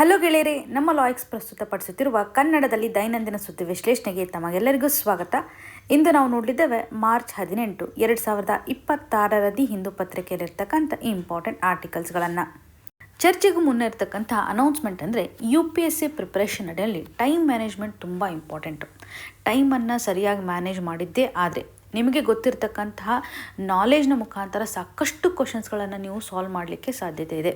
Hello ಗೆಳೆಯರೇ, ನಮ್ಮ ಲಾಯಕ್ಸ್ ಪ್ರಸ್ತುತಪಡಿಸುತ್ತಿರುವ ಕನ್ನಡದಲ್ಲಿ ದೈನಂದಿನ ಸುದ್ದಿ ವಿಶ್ಲೇಷಣೆಗೆ ತಮಗೆಲ್ಲರಿಗೂ ಸ್ವಾಗತ. ಇಂದು ನಾವು ನೋಡಲಿದ್ದೇವೆ ಮಾರ್ಚ್ 18, 2026 ದಿ ಹಿಂದೂ ಪತ್ರಿಕೆಯಲ್ಲಿರ್ತಕ್ಕಂಥ ಇಂಪಾರ್ಟೆಂಟ್ ಆರ್ಟಿಕಲ್ಸ್ಗಳನ್ನು. ಚರ್ಚೆಗೂ ಮುನ್ನ ಇರ್ತಕ್ಕಂಥ ಅನೌನ್ಸ್ಮೆಂಟ್ ಅಂದರೆ UPSC ಪ್ರಿಪ್ರೇಷನ್ ಅಡಿಯಲ್ಲಿ ಟೈಮ್ ಮ್ಯಾನೇಜ್ಮೆಂಟ್ ತುಂಬ ಇಂಪಾರ್ಟೆಂಟು. ಟೈಮನ್ನು ಸರಿಯಾಗಿ ಮ್ಯಾನೇಜ್ ಮಾಡಿದ್ದೇ ಆದರೆ ನಿಮಗೆ ಗೊತ್ತಿರತಕ್ಕಂತಹ ನಾಲೆಜ್ನ ಮುಖಾಂತರ ಸಾಕಷ್ಟು ಕ್ವಶನ್ಸ್ಗಳನ್ನು ನೀವು ಸಾಲ್ವ್ ಮಾಡಲಿಕ್ಕೆ ಸಾಧ್ಯತೆ ಇದೆ.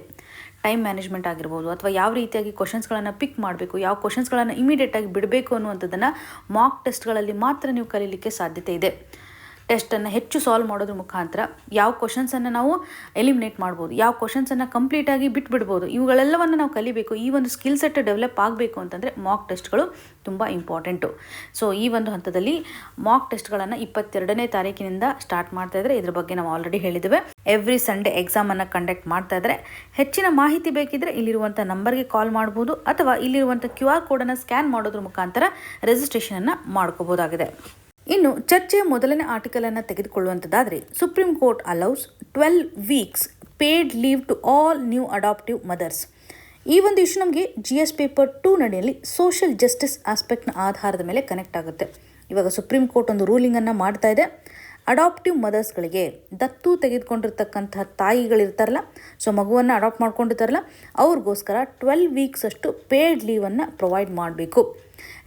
ಟೈಮ್ ಮ್ಯಾನೇಜ್ಮೆಂಟ್ ಆಗಿರ್ಬೋದು, ಅಥವಾ ಯಾವ ರೀತಿಯಾಗಿ ಕ್ವಶನ್ಸ್ಗಳನ್ನು ಪಿಕ್ ಮಾಡಬೇಕು, ಯಾವ ಕ್ವಶನ್ಸ್ಗಳನ್ನು ಇಮಿಡಿಯೇಟಾಗಿ ಬಿಡಬೇಕು ಅನ್ನುವಂಥದ್ದನ್ನು ಮಾಕ್ ಟೆಸ್ಟ್ಗಳಲ್ಲಿ ಮಾತ್ರ ನೀವು ಕಲೀಲಿಕ್ಕೆ ಸಾಧ್ಯತೆ ಇದೆ. ಟೆಸ್ಟನ್ನು ಹೆಚ್ಚು ಸಾಲ್ವ್ ಮಾಡೋದ್ರ ಮುಖಾಂತರ ಯಾವ ಕ್ವಶನ್ಸನ್ನು ನಾವು ಎಲಿಮಿನೇಟ್ ಮಾಡ್ಬೋದು, ಯಾವ ಕ್ವಶನ್ಸನ್ನು ಕಂಪ್ಲೀಟಾಗಿ ಬಿಟ್ಬಿಡ್ಬೋದು, ಇವುಗಳೆಲ್ಲವನ್ನು ನಾವು ಕಲಿಬೇಕು. ಈ ಒಂದು ಸ್ಕಿಲ್ ಸೆಟ್ ಡೆವಲಪ್ ಆಗಬೇಕು ಅಂತಂದರೆ ಮಾಕ್ ಟೆಸ್ಟ್ಗಳು ತುಂಬ ಇಂಪಾರ್ಟೆಂಟು. ಸೊ ಈ ಒಂದು ಹಂತದಲ್ಲಿ ಮಾಕ್ ಟೆಸ್ಟ್ಗಳನ್ನು 22ನೇ ತಾರೀಕಿನಿಂದ ಸ್ಟಾರ್ಟ್ ಮಾಡ್ತಾ ಇದ್ದಾರೆ. ಇದ್ರ ಬಗ್ಗೆ ನಾವು ಆಲ್ರೆಡಿ ಹೇಳಿದ್ದೇವೆ. ಎವ್ರಿ ಸಂಡೇ ಎಕ್ಸಾಮನ್ನು ಕಂಡಕ್ಟ್ ಮಾಡ್ತಾ ಇದ್ದಾರೆ. ಹೆಚ್ಚಿನ ಮಾಹಿತಿ ಬೇಕಿದ್ದರೆ ಇಲ್ಲಿರುವಂಥ ನಂಬರ್ಗೆ ಕಾಲ್ ಮಾಡ್ಬೋದು, ಅಥವಾ ಇಲ್ಲಿರುವಂಥ QR ಕೋಡನ್ನು ಸ್ಕ್ಯಾನ್ ಮಾಡೋದ್ರ ಮುಖಾಂತರ ರಿಜಿಸ್ಟ್ರೇಷನನ್ನು ಮಾಡ್ಕೋಬೋದಾಗಿದೆ. ಇನ್ನು ಚರ್ಚೆಯ ಮೊದಲನೇ ಆರ್ಟಿಕಲನ್ನು ತೆಗೆದುಕೊಳ್ಳುವಂಥದ್ದಾದರೆ, supreme court allows 12 weeks paid leave to all new adoptive mothers. ಈ ಒಂದು ಇಶ್ಯೂ ನಮಗೆ GS ಪೇಪರ್ 2 ನಡೆಯಲ್ಲಿ ಸೋಷಿಯಲ್ ಜಸ್ಟಿಸ್ ಆಸ್ಪೆಕ್ಟ್ನ ಆಧಾರದ ಮೇಲೆ ಕನೆಕ್ಟ್ ಆಗುತ್ತೆ. ಇವಾಗ ಸುಪ್ರೀಂ ಕೋರ್ಟ್ ಒಂದು ರೂಲಿಂಗನ್ನು ಮಾಡ್ತಾ ಇದೆ. ಅಡಾಪ್ಟಿವ್ ಮದರ್ಸ್ಗಳಿಗೆ, ದತ್ತು ತೆಗೆದುಕೊಂಡಿರ್ತಕ್ಕಂಥ ತಾಯಿಗಳಿರ್ತಾರಲ್ಲ, ಸೊ ಮಗುವನ್ನು ಅಡಾಪ್ಟ್ ಮಾಡ್ಕೊಂಡಿರ್ತಾರಲ್ಲ, ಅವ್ರಿಗೋಸ್ಕರ 12 weeks ಅಷ್ಟು ಪೇಡ್ ಲೀವನ್ನು ಪ್ರೊವೈಡ್ ಮಾಡಬೇಕು,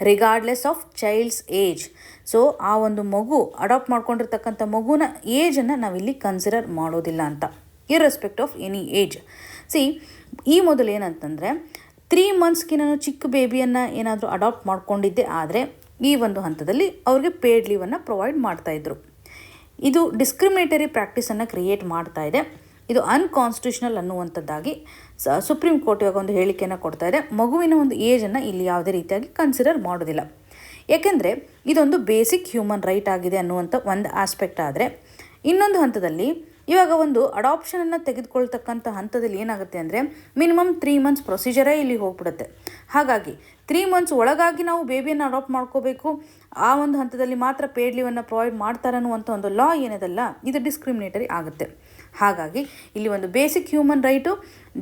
regardless of child's age. So ಆ ಒಂದು ಮಗು ಅಡಾಪ್ಟ್ ಮಾಡ್ಕೊಂಡಿರ್ತಕ್ಕಂಥ ಮಗುನ ಏಜನ್ನು ನಾವಿಲ್ಲಿ ಕನ್ಸಿಡರ್ ಮಾಡೋದಿಲ್ಲ ಅಂತ, ಇರ್ರೆಸ್ಪೆಕ್ಟ್ ಆಫ್ ಎನಿ ಏಜ್. ಈ ಮೊದಲು ಏನಂತಂದರೆ 3 monthsಗಿನ ಚಿಕ್ಕ ಬೇಬಿಯನ್ನು ಏನಾದರೂ ಅಡಾಪ್ಟ್ ಮಾಡ್ಕೊಂಡಿದ್ದೆ ಆದರೆ ಈ ಒಂದು ಹಂತದಲ್ಲಿ ಅವ್ರಿಗೆ ಪೇಡ್ ಲೀವನ್ನು ಪ್ರೊವೈಡ್ ಮಾಡ್ತಾಯಿದ್ರು. ಇದು ಡಿಸ್ಕ್ರಿಮಿನೇಟರಿ ಪ್ರಾಕ್ಟೀಸನ್ನು ಕ್ರಿಯೇಟ್ ಮಾಡ್ತಾ ಇದೆ. ಇದು ಅನ್ಕಾನ್ಸ್ಟಿಟ್ಯೂಷನಲ್ ಅನ್ನುವಂಥದ್ದಾಗಿ ಸುಪ್ರೀಂ ಕೋರ್ಟ್ ಇವಾಗ ಒಂದು ಹೇಳಿಕೆಯನ್ನು ಕೊಡ್ತಾ ಇದೆ. ಮಗುವಿನ ಒಂದು ಏಜನ್ನು ಇಲ್ಲಿ ಯಾವುದೇ ರೀತಿಯಾಗಿ ಕನ್ಸಿಡರ್ ಮಾಡೋದಿಲ್ಲ, ಏಕೆಂದರೆ ಇದೊಂದು ಬೇಸಿಕ್ ಹ್ಯೂಮನ್ ರೈಟ್ ಆಗಿದೆ ಅನ್ನುವಂಥ ಒಂದು ಆಸ್ಪೆಕ್ಟ್. ಆದರೆ ಇನ್ನೊಂದು ಹಂತದಲ್ಲಿ ಇವಾಗ ಒಂದು ಅಡಾಪ್ಷನನ್ನು ತೆಗೆದುಕೊಳ್ತಕ್ಕಂಥ ಹಂತದಲ್ಲಿ ಏನಾಗುತ್ತೆ ಅಂದರೆ ಮಿನಿಮಮ್ 3 months ಪ್ರೊಸೀಜರೇ ಇಲ್ಲಿ ಹೋಗ್ಬಿಡುತ್ತೆ. ಹಾಗಾಗಿ 3 months ಒಳಗಾಗಿ ನಾವು ಬೇಬಿಯನ್ನು ಅಡಾಪ್ಟ್ ಮಾಡ್ಕೋಬೇಕು, ಆ ಒಂದು ಹಂತದಲ್ಲಿ ಮಾತ್ರ ಪೇಡ್ ಲೀವನ್ನು ಪ್ರೊವೈಡ್ ಮಾಡ್ತಾರೆ ಅನ್ನುವಂಥ ಒಂದು ಲಾ ಏನಿದೆಲ್ಲ ಇದು ಡಿಸ್ಕ್ರಿಮಿನೇಟರಿ ಆಗುತ್ತೆ. ಹಾಗಾಗಿ ಇಲ್ಲಿ ಒಂದು ಬೇಸಿಕ್ ಹ್ಯೂಮನ್ ರೈಟು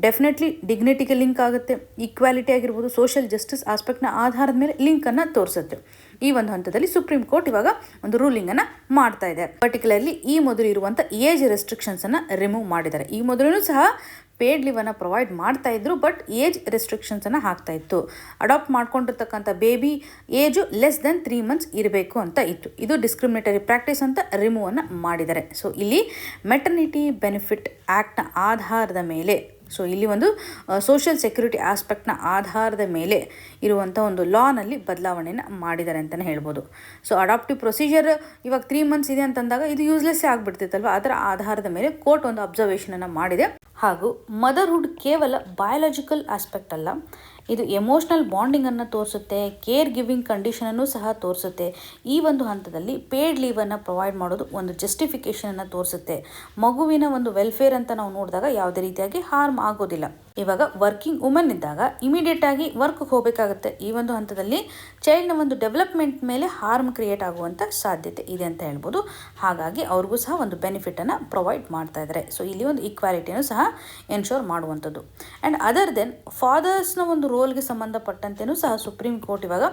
ಡೆಫಿನೆಟ್ಲಿ ಡಿಗ್ನಿಟಿಗೆ ಲಿಂಕ್ ಆಗುತ್ತೆ. ಈಕ್ವಾಲಿಟಿ ಆಗಿರ್ಬೋದು, ಸೋಷಿಯಲ್ ಜಸ್ಟಿಸ್ ಆಸ್ಪೆಕ್ಟ್ನ ಆಧಾರದ ಮೇಲೆ ಲಿಂಕನ್ನು ತೋರಿಸುತ್ತೆ. ಈ ಒಂದು ಹಂತದಲ್ಲಿ ಸುಪ್ರೀಂ ಕೋರ್ಟ್ ಇವಾಗ ಒಂದು ರೂಲಿಂಗನ್ನು ಮಾಡ್ತಾ ಇದೆ. ಪರ್ಟಿಕ್ಯುಲರ್ಲಿ ಈ ಮೊದಲು ಇರುವಂಥ ಏಜ್ ರೆಸ್ಟ್ರಿಕ್ಷನ್ಸನ್ನು ರಿಮೂವ್ ಮಾಡಿದ್ದಾರೆ. ಈ ಮೊದಲು ಸಹ ಪೇಡ್ ಲೀವನ್ನು ಪ್ರೊವೈಡ್ ಮಾಡ್ತಾ ಇದ್ರು, ಬಟ್ ಏಜ್ ರೆಸ್ಟ್ರಿಕ್ಷನ್ಸನ್ನು ಹಾಕ್ತಾ ಇತ್ತು. ಅಡಾಪ್ಟ್ ಮಾಡ್ಕೊಂಡಿರ್ತಕ್ಕಂಥ baby age less than 3 months ಇರಬೇಕು ಅಂತ ಇತ್ತು. ಇದು ಡಿಸ್ಕ್ರಿಮಿನೇಟರಿ ಪ್ರಾಕ್ಟೀಸ್ ಅಂತ ರಿಮೂವನ್ನು ಮಾಡಿದ್ದಾರೆ. ಸೊ ಇಲ್ಲಿ ಮೆಟರ್ನಿಟಿ ಬೆನಿಫಿಟ್ ಆ್ಯಕ್ಟ್ನ ಆಧಾರದ ಮೇಲೆ, ಸೊ ಇಲ್ಲಿ ಒಂದು ಸೋಷಿಯಲ್ ಸೆಕ್ಯೂರಿಟಿ ಆಸ್ಪೆಕ್ಟ್ನ ಆಧಾರದ ಮೇಲೆ ಇರುವಂಥ ಒಂದು ಲಾನಲ್ಲಿ ಬದಲಾವಣೆಯನ್ನು ಮಾಡಿದ್ದಾರೆ ಅಂತಲೇ ಹೇಳ್ಬೋದು. ಸೊ ಅಡಾಪ್ಟಿವ್ ಪ್ರೊಸೀಜರ್ ಇವಾಗ 3 months ಇದೆ ಅಂತಂದಾಗ ಇದು ಯೂಸ್ಲೆಸ್ಸೇ ಆಗಿಬಿಡ್ತಿತ್ತಲ್ವ, ಅದರ ಆಧಾರದ ಮೇಲೆ ಕೋರ್ಟ್ ಒಂದು ಅಬ್ಸರ್ವೇಷನನ್ನು ಮಾಡಿದೆ. ಹಾಗೂ ಮದರ್ಹುಡ್ ಕೇವಲ ಬಯಾಲಜಿಕಲ್ ಆಸ್ಪೆಕ್ಟ್ ಅಲ್ಲ, ಇದು ಎಮೋಷ್ನಲ್ ಬಾಂಡಿಂಗನ್ನು ತೋರಿಸುತ್ತೆ, ಕೇರ್ ಗಿವಿಂಗ್ ಕಂಡೀಷನನ್ನು ಸಹ ತೋರಿಸುತ್ತೆ. ಈ ಒಂದು ಹಂತದಲ್ಲಿ ಪೇಡ್ ಲೀವನ್ನು ಪ್ರೊವೈಡ್ ಮಾಡೋದು ಒಂದು ಜಸ್ಟಿಫಿಕೇಷನನ್ನು ತೋರಿಸುತ್ತೆ. ಮಗುವಿನ ಒಂದು ವೆಲ್ಫೇರ್ ಅಂತ ನಾವು ನೋಡಿದಾಗ ಯಾವುದೇ ರೀತಿಯಾಗಿ ಹಾರ್ಮ್ ಆಗೋದಿಲ್ಲ. ಇವಾಗ ವರ್ಕಿಂಗ್ ವುಮೆನ್ ಇದ್ದಾಗ ಇಮಿಡಿಯೇಟಾಗಿ ವರ್ಕ್ಗೆ ಹೋಗಬೇಕಾಗುತ್ತೆ. ಈ ಒಂದು ಹಂತದಲ್ಲಿ ಚೈಲ್ಡ್ನ ಒಂದು ಡೆವಲಪ್ಮೆಂಟ್ ಮೇಲೆ ಹಾರ್ಮ್ ಕ್ರಿಯೇಟ್ ಆಗುವಂಥ ಸಾಧ್ಯತೆ ಇದೆ ಅಂತ ಹೇಳ್ಬೋದು. ಹಾಗಾಗಿ ಅವ್ರಿಗೂ ಸಹ ಒಂದು ಬೆನಿಫಿಟನ್ನು ಪ್ರೊವೈಡ್ ಮಾಡ್ತಾ ಇದ್ದಾರೆ. ಸೊ ಇಲ್ಲಿ ಒಂದು ಈಕ್ವಾಲಿಟಿಯನ್ನು ಸಹ ಎನ್ಶೋರ್ ಮಾಡುವಂಥದ್ದು. ಆ್ಯಂಡ್ ಅದರ್ ದೆನ್ ಫಾದರ್ಸ್ನ ಒಂದು ರೋಲ್ಗೆ ಸಂಬಂಧಪಟ್ಟಂತೆಯೂ ಸಹ ಸುಪ್ರೀಂ ಕೋರ್ಟ್ ಇವಾಗ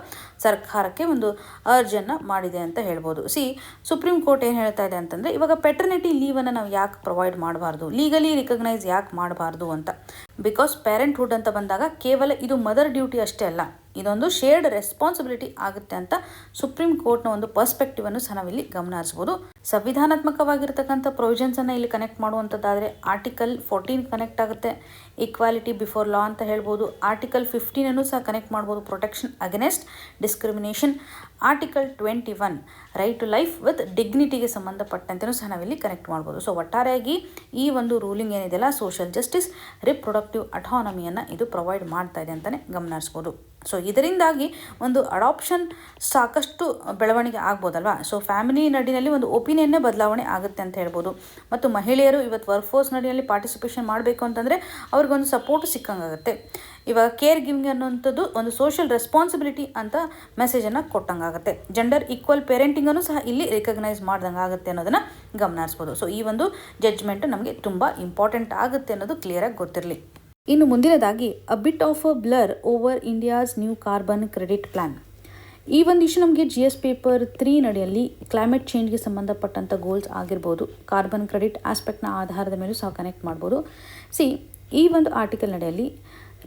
ಸರ್ಕಾರಕ್ಕೆ ಒಂದು ಅರ್ಜನ್ನು ಮಾಡಿದೆ ಅಂತ ಹೇಳ್ಬೋದು. ಸುಪ್ರೀಂ ಕೋರ್ಟ್ ಏನು ಹೇಳ್ತಾ ಇದೆ ಅಂತಂದರೆ, ಇವಾಗ ಪೆಟರ್ನಿಟಿ ಲೀವನ್ನು ನಾವು ಯಾಕೆ ಪ್ರೊವೈಡ್ ಮಾಡಬಾರ್ದು, ಲೀಗಲಿ ರಿಕಗ್ನೈಸ್ ಯಾಕೆ ಮಾಡಬಾರ್ದು ಅಂತ. ಬಿಕಾಸ್ ಪೇರೆಂಟ್ಹುಡ್ ಅಂತ ಬಂದಾಗ ಕೇವಲ ಇದು ಮದರ್ ಡ್ಯೂಟಿ ಅಷ್ಟೇ ಅಲ್ಲ, ಇದೊಂದು ಶೇರ್ಡ್ ರೆಸ್ಪಾನ್ಸಿಬಿಲಿಟಿ ಆಗುತ್ತೆ ಅಂತ ಸುಪ್ರೀಂ ಕೋರ್ಟ್ನ ಒಂದು ಪರ್ಸ್ಪೆಕ್ಟಿವನ್ನು ಸಹ ನಾವಿಲ್ಲಿ ಗಮನ ಹರಿಸ್ಬೋದು. ಸಂವಿಧಾನಾತ್ಮಕವಾಗಿರ್ತಕ್ಕಂಥ ಪ್ರೊವಿಷನ್ಸನ್ನು ಇಲ್ಲಿ ಕನೆಕ್ಟ್ ಮಾಡುವಂಥದ್ದಾದರೆ ಆರ್ಟಿಕಲ್ 14 ಕನೆಕ್ಟ್ ಆಗುತ್ತೆ, ಈಕ್ವಾಲಿಟಿ ಬಿಫೋರ್ ಲಾ ಅಂತ ಹೇಳ್ಬೋದು. ಆರ್ಟಿಕಲ್ 15 ಸಹ ಕನೆಕ್ಟ್ ಮಾಡ್ಬೋದು, protection against discrimination. Article 21 right to life with ಡಿಗ್ನಿಟಿಗೆ ಸಂಬಂಧಪಟ್ಟಂತೆಯೂ ಸಹ ನಾವಿಲ್ಲಿ ಕನೆಕ್ಟ್ ಮಾಡ್ಬೋದು. ಸೊ ಒಟ್ಟಾರೆಯಾಗಿ ಈ ಒಂದು ರೂಲಿಂಗ್ ಏನಿದೆಯಲ್ಲ, ಸೋಷಿಯಲ್ ಜಸ್ಟಿಸ್, ರಿಪ್ರೊಡಕ್ಟಿವ್ ಅಟಾನಮಿಯನ್ನು ಇದು ಪ್ರೊವೈಡ್ ಮಾಡ್ತಾ ಇದೆ ಅಂತಲೇ ಗಮನ ಹರಿಸ್ಬೋದು. ಸೊ ಇದರಿಂದಾಗಿ ಒಂದು ಅಡಾಪ್ಷನ್ ಸಾಕಷ್ಟು ಬೆಳವಣಿಗೆ ಆಗ್ಬೋದಲ್ವಾ. ಸೊ ಫ್ಯಾಮಿಲಿ ನಡಿನಲ್ಲಿ ಒಂದು ಒಪಿನಿಯನ್ನೇ ಬದಲಾವಣೆ ಆಗುತ್ತೆ ಅಂತ ಹೇಳ್ಬೋದು. ಮತ್ತು ಮಹಿಳೆಯರು ಇವತ್ತು ವರ್ಕ್ಫೋರ್ಸ್ ನಡಿನಲ್ಲಿ ಪಾರ್ಟಿಸಿಪೇಷನ್ ಮಾಡಬೇಕು ಅಂತಂದರೆ ಅವ್ರಿಗೊಂದು ಸಪೋರ್ಟ್ ಸಿಕ್ಕಂಗಾಗುತ್ತೆ. ಇವಾಗ ಕೇರ್ ಗಿವಿಂಗ್ ಅನ್ನುವಂಥದ್ದು ಒಂದು ಸೋಷಿಯಲ್ ರೆಸ್ಪಾನ್ಸಿಬಿಲಿಟಿ ಅಂತ ಮೆಸೇಜನ್ನು ಕೊಟ್ಟಂಗಾಗುತ್ತೆ. ಜೆಂಡರ್ ಈಕ್ವಲ್ ಪೇರೆಂಟಿಂಗನ್ನು ಸಹ ಇಲ್ಲಿ ರಿಕಗ್ನೈಸ್ ಮಾಡ್ದಂಗೆ ಆಗುತ್ತೆ ಅನ್ನೋದನ್ನು ಗಮನ ಹರಿಸ್ಬೋದು. ಸೊ ಈ ಒಂದು ಜಡ್ಜ್ಮೆಂಟ್ ನಮಗೆ ತುಂಬ ಇಂಪಾರ್ಟೆಂಟ್ ಆಗುತ್ತೆ ಅನ್ನೋದು ಕ್ಲಿಯರಾಗಿ ಗೊತ್ತಿರಲಿ. ಇನ್ನು ಮುಂದಿನದಾಗಿ a bit of a blur over India's new carbon credit plan. ಈ ಒಂದು ಇಶ್ಯೂ ನಮಗೆ GS ಪೇಪರ್ 3 ನಡೆಯಲ್ಲಿ ಕ್ಲೈಮೇಟ್ ಚೇಂಜ್ಗೆ ಸಂಬಂಧಪಟ್ಟಂಥ ಗೋಲ್ಸ್ ಆಗಿರ್ಬೋದು, ಕಾರ್ಬನ್ ಕ್ರೆಡಿಟ್ ಆಸ್ಪೆಕ್ಟ್ನ ಆಧಾರದ ಮೇಲೂ ಸಹ ಕನೆಕ್ಟ್ ಮಾಡ್ಬೋದು. ಈ ಒಂದು ಆರ್ಟಿಕಲ್ ನಡೆಯಲ್ಲಿ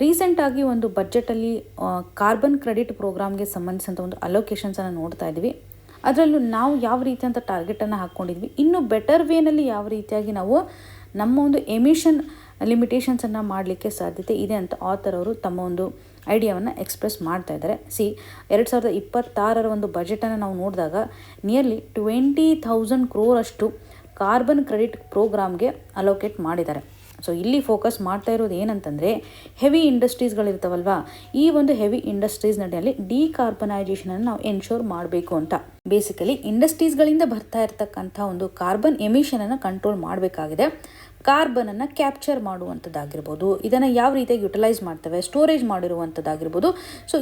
ರೀಸೆಂಟಾಗಿ ಒಂದು ಬಜೆಟಲ್ಲಿ ಕಾರ್ಬನ್ ಕ್ರೆಡಿಟ್ ಪ್ರೋಗ್ರಾಮ್ಗೆ ಸಂಬಂಧಿಸಿದಂಥ ಒಂದು ಅಲೋಕೇಶನ್ಸನ್ನು ನೋಡ್ತಾ ಇದ್ವಿ. ಅದರಲ್ಲೂ ನಾವು ಯಾವ ರೀತಿಯಂಥ ಟಾರ್ಗೆಟನ್ನು ಹಾಕ್ಕೊಂಡಿದ್ವಿ, ಇನ್ನೂ ಬೆಟರ್ ವೇನಲ್ಲಿ ಯಾವ ರೀತಿಯಾಗಿ ನಾವು ನಮ್ಮ ಒಂದು ಎಮಿಷನ್ ಲಿಮಿಟೇಷನ್ಸನ್ನು ಮಾಡಲಿಕ್ಕೆ ಸಾಧ್ಯತೆ ಇದೆ ಅಂತ ಆಥರ್ ಅವರು ತಮ್ಮ ಒಂದು ಐಡಿಯಾವನ್ನು ಎಕ್ಸ್ಪ್ರೆಸ್ ಮಾಡ್ತಾ ಇದ್ದಾರೆ. 2026 ಒಂದು ಬಜೆಟನ್ನು ನಾವು ನೋಡಿದಾಗ ನಿಯರ್ಲಿ 20,000 crore ಅಷ್ಟು ಕಾರ್ಬನ್ ಕ್ರೆಡಿಟ್ ಪ್ರೋಗ್ರಾಮ್ಗೆ ಅಲೋಕೇಟ್ ಮಾಡಿದ್ದಾರೆ. ಇಲ್ಲಿ ಫೋಕಸ್ ಮಾಡ್ತಾ ಇರೋದು ಏನಂತಂದರೆ ಹೆವಿ ಇಂಡಸ್ಟ್ರೀಸ್ಗಳಿರ್ತಾವಲ್ವ, ಈ ಒಂದು ಹೆವಿ ಇಂಡಸ್ಟ್ರೀಸ್ ನಡೆಯಲ್ಲಿ ಡಿಕಾರ್ಬನೈಜೇಷನನ್ನು ನಾವು ಎನ್ಶೋರ್ ಮಾಡಬೇಕು ಅಂತ. ಬೇಸಿಕಲಿ ಇಂಡಸ್ಟ್ರೀಸ್ಗಳಿಂದ ಬರ್ತಾ ಇರ್ತಕ್ಕಂಥ ಒಂದು ಕಾರ್ಬನ್ ಎಮಿಷನನ್ನು ಕಂಟ್ರೋಲ್ ಮಾಡಬೇಕಾಗಿದೆ. ಕಾರ್ಬನನ್ನು ಕ್ಯಾಪ್ಚರ್ ಮಾಡುವಂಥದ್ದಾಗಿರ್ಬೋದು, ಇದನ್ನು ಯಾವ ರೀತಿಯಾಗಿ ಯುಟಿಲೈಸ್ ಮಾಡ್ತೇವೆ, ಸ್ಟೋರೇಜ್ ಮಾಡಿರುವಂಥದ್ದಾಗಿರ್ಬೋದು.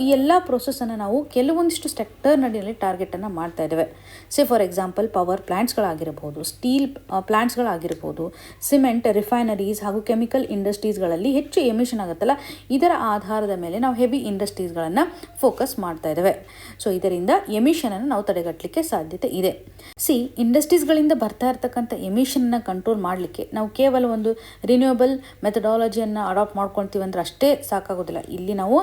ಈ ಎಲ್ಲ ಪ್ರೊಸೆಸನ್ನು ನಾವು ಕೆಲವೊಂದಿಷ್ಟು ಸೆಕ್ಟರ್ ನಡೆಯಲ್ಲಿ ಟಾರ್ಗೆಟನ್ನು ಮಾಡ್ತಾ ಇದ್ದೇವೆ. ಫಾರ್ ಎಕ್ಸಾಂಪಲ್ ಪವರ್ ಪ್ಲ್ಯಾಂಟ್ಸ್ಗಳಾಗಿರ್ಬೋದು, ಸ್ಟೀಲ್ ಪ್ಲ್ಯಾಂಟ್ಸ್ಗಳಾಗಿರ್ಬೋದು, ಸಿಮೆಂಟ್ ರಿಫೈನರೀಸ್ ಹಾಗೂ ಕೆಮಿಕಲ್ ಇಂಡಸ್ಟ್ರೀಸ್ಗಳಲ್ಲಿ ಹೆಚ್ಚು ಎಮಿಷನ್ ಆಗುತ್ತಲ್ಲ, ಇದರ ಆಧಾರದ ಮೇಲೆ ನಾವು ಹೆವಿ ಇಂಡಸ್ಟ್ರೀಸ್ಗಳನ್ನು ಫೋಕಸ್ ಮಾಡ್ತಾ ಇದ್ದೇವೆ. ಇದರಿಂದ ಎಮಿಷನನ್ನು ನಾವು ತಡೆಗಟ್ಟಲಿಕ್ಕೆ ಸಾಧ್ಯತೆ ಇದೆ. ಇಂಡಸ್ಟ್ರೀಸ್ಗಳಿಂದ ಬರ್ತಾ ಇರ್ತಕ್ಕಂಥ ಎಮಿಷನ್ನ ಕಂಟ್ರೋಲ್ ಮಾಡಲಿಕ್ಕೆ ನಾವು ಕೇವಲ ಒಂದು ರಿನ್ಯೂಯಬಲ್ ಮೆಥಡಾಲಜಿಯನ್ನು ಅಡಾಪ್ಟ್ ಮಾಡ್ಕೊಳ್ತೀವಿ ಅಂದರೆ ಅಷ್ಟೇ ಸಾಕಾಗೋದಿಲ್ಲ. ಇಲ್ಲಿ ನಾವು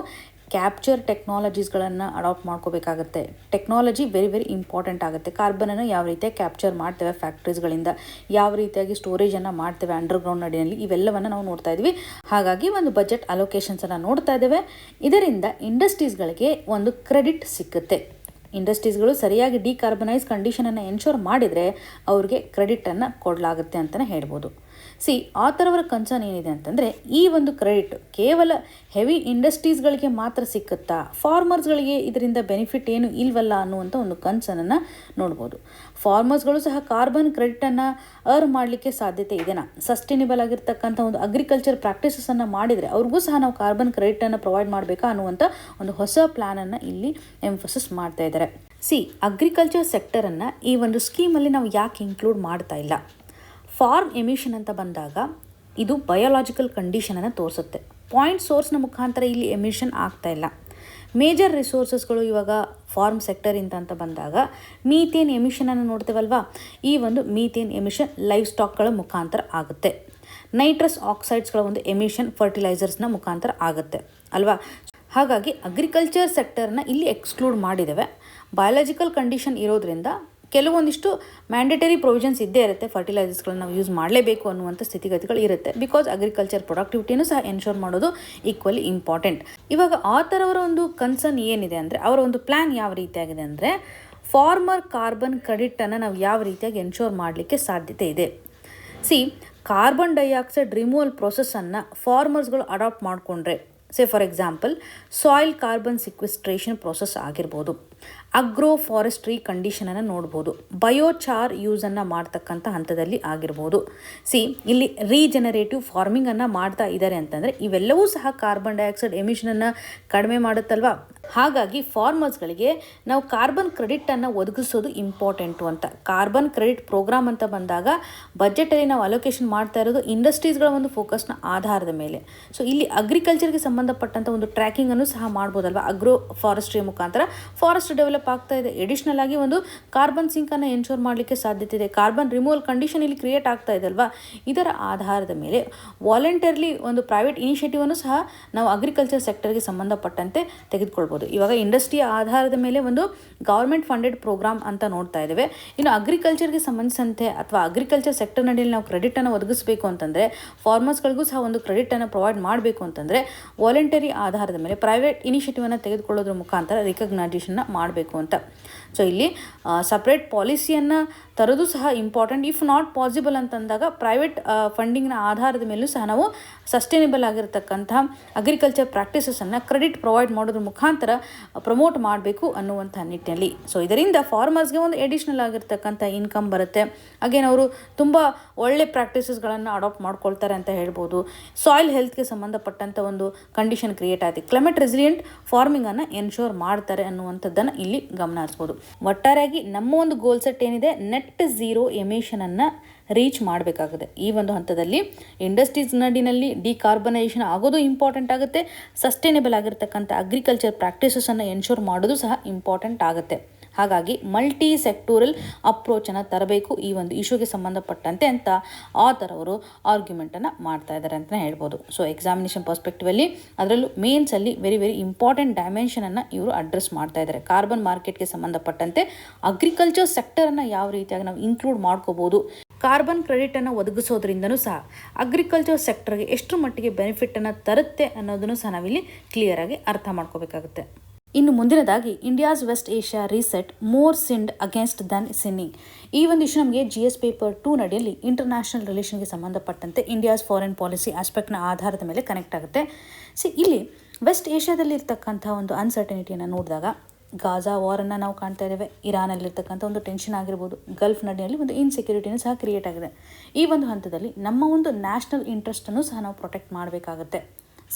ಕ್ಯಾಪ್ಚರ್ ಟೆಕ್ನಾಲಜೀಸ್ಗಳನ್ನು ಅಡಾಪ್ಟ್ ಮಾಡ್ಕೋಬೇಕಾಗತ್ತೆ. ಟೆಕ್ನಾಲಜಿ ವೆರಿ ಇಂಪಾರ್ಟೆಂಟ್ ಆಗುತ್ತೆ. ಕಾರ್ಬನನ್ನು ಯಾವ ರೀತಿಯಾಗಿ ಕ್ಯಾಪ್ಚರ್ ಮಾಡ್ತೇವೆ ಫ್ಯಾಕ್ಟ್ರೀಸ್ಗಳಿಂದ, ಯಾವ ರೀತಿಯಾಗಿ ಸ್ಟೋರೇಜನ್ನು ಮಾಡ್ತೇವೆ ಅಂಡರ್ಗ್ರೌಂಡ್ ನಡಿನಲ್ಲಿ, ಇವೆಲ್ಲವನ್ನು ನಾವು ನೋಡ್ತಾ ಇದ್ವಿ. ಹಾಗಾಗಿ ಒಂದು ಬಜೆಟ್ ಅಲೋಕೇಶನ್ಸನ್ನು ನೋಡ್ತಾ ಇದ್ದೇವೆ. ಇದರಿಂದ ಇಂಡಸ್ಟ್ರೀಸ್ಗಳಿಗೆ ಒಂದು ಕ್ರೆಡಿಟ್ ಸಿಕ್ಕುತ್ತೆ. ಇಂಡಸ್ಟ್ರೀಸ್ಗಳು ಸರಿಯಾಗಿ ಡಿಕಾರ್ಬನೈಸ್ ಕಂಡೀಷನನ್ನು ಎನ್ಶೋರ್ ಮಾಡಿದರೆ ಅವ್ರಿಗೆ ಕ್ರೆಡಿಟನ್ನು ಕೊಡಲಾಗುತ್ತೆ ಅಂತಲೇ ಹೇಳ್ಬೋದು. ಆಥರ್ ಅವರ ಕನ್ಸರ್ನ್ ಏನಿದೆ ಅಂತಂದರೆ ಈ ಒಂದು ಕ್ರೆಡಿಟ್ ಕೇವಲ ಹೆವಿ ಇಂಡಸ್ಟ್ರೀಸ್ಗಳಿಗೆ ಮಾತ್ರ ಸಿಕ್ಕುತ್ತಾ, ಫಾರ್ಮರ್ಸ್ಗಳಿಗೆ ಇದರಿಂದ ಬೆನಿಫಿಟ್ ಏನು ಇಲ್ವಲ್ಲ ಅನ್ನುವಂಥ ಒಂದು ಕನ್ಸರ್ನನ್ನು ನೋಡ್ಬೋದು. ಫಾರ್ಮರ್ಸ್ಗಳು ಸಹ ಕಾರ್ಬನ್ ಕ್ರೆಡಿಟನ್ನು ಅರ್ನ್ ಮಾಡಲಿಕ್ಕೆ ಸಾಧ್ಯತೆ ಇದೆನಾ, ಸಸ್ಟೈನೇಬಲ್ ಆಗಿರ್ತಕ್ಕಂಥ ಒಂದು ಅಗ್ರಿಕಲ್ಚರ್ ಪ್ರಾಕ್ಟೀಸಸನ್ನು ಮಾಡಿದರೆ ಅವ್ರಿಗೂ ಸಹ ನಾವು ಕಾರ್ಬನ್ ಕ್ರೆಡಿಟನ್ನು ಪ್ರೊವೈಡ್ ಮಾಡಬೇಕಾ ಅನ್ನುವಂಥ ಒಂದು ಹೊಸ ಪ್ಲ್ಯಾನನ್ನು ಇಲ್ಲಿ ಎಂಫಸಿಸ್ ಮಾಡ್ತಾ ಇದ್ದಾರೆ. ಅಗ್ರಿಕಲ್ಚರ್ ಸೆಕ್ಟರನ್ನು ಈ ಒಂದು ಸ್ಕೀಮಲ್ಲಿ ನಾವು ಯಾಕೆ ಇನ್ಕ್ಲೂಡ್ ಮಾಡ್ತಾ ಇಲ್ಲ? ಫಾರ್ಮ್ ಎಮಿಷನ್ ಅಂತ ಬಂದಾಗ ಇದು ಬಯೋಲಾಜಿಕಲ್ ಕಂಡೀಷನನ್ನು ತೋರಿಸುತ್ತೆ. ಪಾಯಿಂಟ್ ಸೋರ್ಸ್ನ ಮುಖಾಂತರ ಇಲ್ಲಿ ಎಮಿಷನ್ ಆಗ್ತಾ ಇಲ್ಲ. ಮೇಜರ್ ರಿಸೋರ್ಸಸ್ಗಳು ಇವಾಗ ಫಾರ್ಮ್ ಸೆಕ್ಟರಿಂದ ಅಂತ ಬಂದಾಗ ಮೀಥೇನ್ ಎಮಿಷನನ್ನು ನೋಡ್ತೇವಲ್ವಾ, ಈ ಒಂದು ಮೀಥೇನ್ ಎಮಿಷನ್ ಲೈವ್ ಸ್ಟಾಕ್ಗಳ ಮುಖಾಂತರ ಆಗುತ್ತೆ. ನೈಟ್ರಸ್ ಆಕ್ಸೈಡ್ಸ್ಗಳ ಒಂದು ಎಮಿಷನ್ ಫರ್ಟಿಲೈಸರ್ಸ್ನ ಮುಖಾಂತರ ಆಗುತ್ತೆ ಅಲ್ವಾ. ಹಾಗಾಗಿ ಅಗ್ರಿಕಲ್ಚರ್ ಸೆಕ್ಟರ್ನ ಇಲ್ಲಿ ಎಕ್ಸ್ಕ್ಲೂಡ್ ಮಾಡಿದ್ದೇವೆ. ಬಯಾಲಜಿಕಲ್ ಕಂಡೀಷನ್ ಇರೋದ್ರಿಂದ ಕೆಲವೊಂದಿಷ್ಟು ಮ್ಯಾಂಡೇಟರಿ ಪ್ರೊವಿಷನ್ಸ್ ಇದ್ದೇ ಇರುತ್ತೆ. ಫರ್ಟಿಲೈಸರ್ಸ್ಗಳನ್ನ ನಾವು ಯೂಸ್ ಮಾಡಲೇಬೇಕು ಅನ್ನುವಂಥ ಸ್ಥಿತಿಗತಿಗಳು ಇರುತ್ತೆ. ಬಿಕಾಸ್ ಅಗ್ರಿಕಲ್ಚರ್ ಪ್ರೊಡಕ್ಟಿವಿಟಿನೂ ಸಹ ಎನ್ಶೋರ್ ಮಾಡೋದು ಈಕ್ವಲಿ ಇಂಪಾರ್ಟೆಂಟ್. ಇವಾಗ ಆಥರ್ ಅವರ ಒಂದು ಕನ್ಸರ್ನ್ ಏನಿದೆ ಅಂದರೆ, ಅವರ ಒಂದು ಪ್ಲ್ಯಾನ್ ಯಾವ ರೀತಿಯಾಗಿದೆ ಅಂದರೆ, ಫಾರ್ಮರ್ ಕಾರ್ಬನ್ ಕ್ರೆಡಿಟನ್ನು ನಾವು ಯಾವ ರೀತಿಯಾಗಿ ಎನ್ಶೋರ್ ಮಾಡಲಿಕ್ಕೆ ಸಾಧ್ಯತೆ ಇದೆ. ಕಾರ್ಬನ್ ಡೈಆಕ್ಸೈಡ್ ರಿಮೂವಲ್ ಪ್ರೊಸೆಸನ್ನು ಫಾರ್ಮರ್ಸ್ಗಳು ಅಡಾಪ್ಟ್ ಮಾಡಿಕೊಂಡ್ರೆ, for example soil carbon sequestration process ಆಗಿರ್ಬೋದು, ಅಗ್ರೋ ಫಾರೆಸ್ಟ್ರಿ ಕಂಡೀಷನನ್ನು ನೋಡ್ಬೋದು, ಬಯೋಚಾರ್ ಯೂಸನ್ನು ಮಾಡ್ತಕ್ಕಂಥ ಹಂತದಲ್ಲಿ ಆಗಿರ್ಬೋದು. ಇಲ್ಲಿ ರೀಜನರೇಟಿವ್ ಫಾರ್ಮಿಂಗನ್ನು ಮಾಡ್ತಾ ಇದ್ದಾರೆ ಅಂತಂದರೆ ಇವೆಲ್ಲವೂ ಸಹ ಕಾರ್ಬನ್ ಡೈಆಕ್ಸೈಡ್ ಎಮಿಷನನ್ನು ಕಡಿಮೆ ಮಾಡುತ್ತಲ್ವಾ. ಹಾಗಾಗಿ ಫಾರ್ಮರ್ಸ್ಗಳಿಗೆ ನಾವು ಕಾರ್ಬನ್ ಕ್ರೆಡಿಟನ್ನು ಒದಗಿಸೋದು ಇಂಪಾರ್ಟೆಂಟು ಅಂತ. ಕಾರ್ಬನ್ ಕ್ರೆಡಿಟ್ ಪ್ರೋಗ್ರಾಮ್ ಅಂತ ಬಂದಾಗ ಬಜೆಟಲ್ಲಿ ನಾವು ಅಲೋಕೇಶನ್ ಮಾಡ್ತಾ ಇರೋದು ಇಂಡಸ್ಟ್ರೀಸ್ಗಳ ಒಂದು ಫೋಕಸ್ನ ಆಧಾರದ ಮೇಲೆ. ಇಲ್ಲಿ ಅಗ್ರಿಕಲ್ಚರ್ಗೆ ಸಂಬಂಧಪಟ್ಟಂಥ ಒಂದು ಟ್ರ್ಯಾಕಿಂಗನ್ನು ಸಹ ಮಾಡ್ಬೋದಲ್ವ. ಅಗ್ರೋ ಫಾರೆಸ್ಟ್ರಿ ಮುಖಾಂತರ ಫಾರೆಸ್ಟ್ ಡೆವಲಪ್ ಆಗ್ತಾ ಇದೆ. ಎಡಿಷನಲ್ ಆಗಿ ಒಂದು ಕಾರ್ಬನ್ ಸಿಂಕನ್ನು ಎನ್ಶೋರ್ ಮಾಡಲಿಕ್ಕೆ ಸಾಧ್ಯತೆ ಇದೆ. ಕಾರ್ಬನ್ ರಿಮೂವಲ್ ಕಂಡೀಷನ್ ಇಲ್ಲಿ ಕ್ರಿಯೇಟ್ ಆಗ್ತಾ ಇದೆ ಅಲ್ವಾ. ಇದರ ಆಧಾರದ ಮೇಲೆ ವಾಲಂಟರ್ಲಿ ಒಂದು ಪ್ರೈವೇಟ್ ಇನಿಷಿಯೇಟಿವನ್ನು ಸಹ ನಾವು ಅಗ್ರಿಕಲ್ಚರ್ ಸೆಕ್ಟರ್ಗೆ ಸಂಬಂಧಪಟ್ಟಂತೆ ತೆಗೆದುಕೊಳ್ಬೋದು. ಇವಾಗ ಇಂಡಸ್ಟ್ರಿಯ ಆಧಾರದ ಮೇಲೆ ಒಂದು ಗೌರ್ಮೆಂಟ್ ಫಂಡೆಡ್ ಪ್ರೋಗ್ರಾಮ್ ಅಂತ ನೋಡ್ತಾ ಇದ್ದೇವೆ. ಇನ್ನು ಅಗ್ರಿಕಲ್ಚರ್ಗೆ ಸಂಬಂಧಿಸಿದಂತೆ ಅಥವಾ ಅಗ್ರಿಕಲ್ಚರ್ ಸೆಕ್ಟರ್ ನಡಿಯಲ್ಲಿ ನಾವು ಕ್ರೆಡಿಟನ್ನು ಒದಗಿಸಬೇಕು ಅಂತಂದರೆ, ಫಾರ್ಮರ್ಸ್ಗಳಿಗೂ ಸಹ ಒಂದು ಕ್ರೆಡಿಟನ್ನು ಪ್ರೊವೈಡ್ ಮಾಡಬೇಕು ಅಂತಂದರೆ ವಾಲಂಟರಿ ಆಧಾರದ ಮೇಲೆ ಪ್ರೈವೇಟ್ ಇನಿಷಿಯೇಟಿವನ್ನು ತೆಗೆದುಕೊಳ್ಳೋದ್ರ ಮುಖಾಂತರ ರಿಕಗ್ನೈಸೇಷನ್ನ ಮಾಡಬೇಕು ಅಂತ. ಇಲ್ಲಿ ಸಪ್ರೇಟ್ ಪಾಲಿಸಿಯನ್ನು ತರೋದು ಸಹ ಇಂಪಾರ್ಟೆಂಟ್. ಇಫ್ ನಾಟ್ ಪಾಸಿಬಲ್ ಅಂತಂದಾಗ ಪ್ರೈವೇಟ್ ಫಂಡಿಂಗ್ನ ಆಧಾರದ ಮೇಲೂ ಸಹ ನಾವು ಸಸ್ಟೈನೇಬಲ್ ಆಗಿರತಕ್ಕಂಥ ಅಗ್ರಿಕಲ್ಚರ್ ಪ್ರಾಕ್ಟೀಸಸನ್ನು ಕ್ರೆಡಿಟ್ ಪ್ರೊವೈಡ್ ಮಾಡೋದ್ರ ಮುಖಾಂತರ ಪ್ರಮೋಟ್ ಮಾಡಬೇಕು ಅನ್ನುವಂಥ ನಿಟ್ಟಿನಲ್ಲಿ. ಇದರಿಂದ ಫಾರ್ಮರ್ಸ್ಗೆ ಒಂದು ಎಡಿಷ್ನಲ್ ಆಗಿರ್ತಕ್ಕಂಥ ಇನ್ಕಮ್ ಬರುತ್ತೆ. ಅಗೇನ್ ಅವರು ತುಂಬ ಒಳ್ಳೆ ಪ್ರಾಕ್ಟೀಸಸ್ಗಳನ್ನು ಅಡಾಪ್ಟ್ ಮಾಡ್ಕೊಳ್ತಾರೆ ಅಂತ ಹೇಳ್ಬೋದು. ಸಾಯಿಲ್ ಹೆಲ್ತ್ಗೆ ಸಂಬಂಧಪಟ್ಟಂಥ ಒಂದು ಕಂಡೀಷನ್ ಕ್ರಿಯೇಟ್ ಆಗುತ್ತೆ. ಕ್ಲೈಮೇಟ್ ರೆಸಿಲಿಯೆಂಟ್ ಫಾರ್ಮಿಂಗನ್ನು ಎನ್ಶೋರ್ ಮಾಡ್ತಾರೆ ಅನ್ನುವಂಥದ್ದನ್ನು ಇಲ್ಲಿ ಗಮನ ಹರಿಸ್ಬೋದು. ಒಟ್ಟಾರೆಯಾಗಿ ನಮ್ಮ ಒಂದು ಗೋಲ್ ಸೆಟ್ ಏನಿದೆ, ನೆಟ್ ಝೀರೋ ಎಮಿಷನನ್ನು ರೀಚ್ ಮಾಡಬೇಕಾಗುತ್ತೆ. ಈ ಒಂದು ಹಂತದಲ್ಲಿ ಇಂಡಸ್ಟ್ರೀಸ್ ನಡಿನಲ್ಲಿ ಡಿಕಾರ್ಬನೈಸೇಷನ್ ಆಗೋದು ಇಂಪಾರ್ಟೆಂಟ್ ಆಗುತ್ತೆ. ಸಸ್ಟೈನೇಬಲ್ ಆಗಿರ್ತಕ್ಕಂಥ ಅಗ್ರಿಕಲ್ಚರ್ ಪ್ರಾಕ್ಟೀಸಸನ್ನು ಎನ್ಶೋರ್ ಮಾಡೋದು ಸಹ ಇಂಪಾರ್ಟೆಂಟ್ ಆಗುತ್ತೆ. ಹಾಗಾಗಿ ಮಲ್ಟಿ ಸೆಕ್ಟೋರಲ್ ಅಪ್ರೋಚನ್ನು ತರಬೇಕು ಈ ಒಂದು ಇಶ್ಯೂಗೆ ಸಂಬಂಧಪಟ್ಟಂತೆ ಅಂತ ಆಥರ್ ಅವರು ಆರ್ಗ್ಯುಮೆಂಟನ್ನು ಮಾಡ್ತಾ ಇದ್ದಾರೆ ಅಂತಲೇ ಹೇಳ್ಬೋದು. ಸೊ ಎಕ್ಸಾಮಿನೇಷನ್ ಪರ್ಸ್ಪೆಕ್ಟಿವಲ್ಲಿ ಅದರಲ್ಲೂ ಮೇನ್ಸಲ್ಲಿ ವೆರಿ ಇಂಪಾರ್ಟೆಂಟ್ ಡೈಮೆನ್ಷನನ್ನು ಇವರು ಅಡ್ರೆಸ್ ಮಾಡ್ತಾ ಇದ್ದಾರೆ. ಕಾರ್ಬನ್ ಮಾರ್ಕೆಟ್ಗೆ ಸಂಬಂಧಪಟ್ಟಂತೆ ಅಗ್ರಿಕಲ್ಚರ್ ಸೆಕ್ಟರನ್ನು ಯಾವ ರೀತಿಯಾಗಿ ನಾವು ಇನ್ಕ್ಲೂಡ್ ಮಾಡ್ಕೋಬೋದು, ಕಾರ್ಬನ್ ಕ್ರೆಡಿಟನ್ನು ಒದಗಿಸೋದ್ರಿಂದನೂ ಸಹ ಅಗ್ರಿಕಲ್ಚರ್ ಸೆಕ್ಟರ್ಗೆ ಎಷ್ಟು ಮಟ್ಟಿಗೆ ಬೆನಿಫಿಟನ್ನು ತರುತ್ತೆ ಅನ್ನೋದನ್ನು ಸಹ ನಾವಿಲ್ಲಿ ಕ್ಲಿಯರಾಗಿ ಅರ್ಥ ಮಾಡ್ಕೋಬೇಕಾಗುತ್ತೆ. ಇನ್ನು ಮುಂದಿನದಾಗಿ India's west Asia reset more sinned against than sinning. ಈ ಒಂದು ಇಶ್ಯೂ ನಮಗೆ GS ಪೇಪರ್ 2 ನಡಿಯಲ್ಲಿ ಇಂಟರ್ನ್ಯಾಷನಲ್ ರಿಲೇಷನ್ಗೆ ಸಂಬಂಧಪಟ್ಟಂತೆ ಇಂಡಿಯಾಸ್ ಫಾರಿನ್ ಪಾಲಿಸಿ ಆಸ್ಪೆಕ್ಟ್ನ ಆಧಾರದ ಮೇಲೆ ಕನೆಕ್ಟ್ ಆಗುತ್ತೆ. ಇಲ್ಲಿ ವೆಸ್ಟ್ ಏಷ್ಯಾದಲ್ಲಿ ಇರ್ತಕ್ಕಂಥ ಒಂದು ಅನ್ಸರ್ಟನಿಟಿಯನ್ನು ನೋಡಿದಾಗ ಗಾಜಾ ವಾರನ್ನು ನಾವು ಕಾಣ್ತಾ ಇದ್ದೇವೆ. ಇರಾನಲ್ಲಿರ್ತಕ್ಕಂಥ ಒಂದು ಟೆನ್ಷನ್ ಆಗಿರ್ಬೋದು, ಗಲ್ಫ್ ನಡಿಯಲ್ಲಿ ಒಂದು ಇನ್ಸೆಕ್ಯೂರಿಟಿನೂ ಸಹ ಕ್ರಿಯೇಟ್ ಆಗಿದೆ. ಈ ಒಂದು ಹಂತದಲ್ಲಿ ನಮ್ಮ ಒಂದು ನ್ಯಾಷನಲ್ ಇಂಟ್ರೆಸ್ಟನ್ನು ಸಹ ನಾವು ಪ್ರೊಟೆಕ್ಟ್ ಮಾಡಬೇಕಾಗುತ್ತೆ.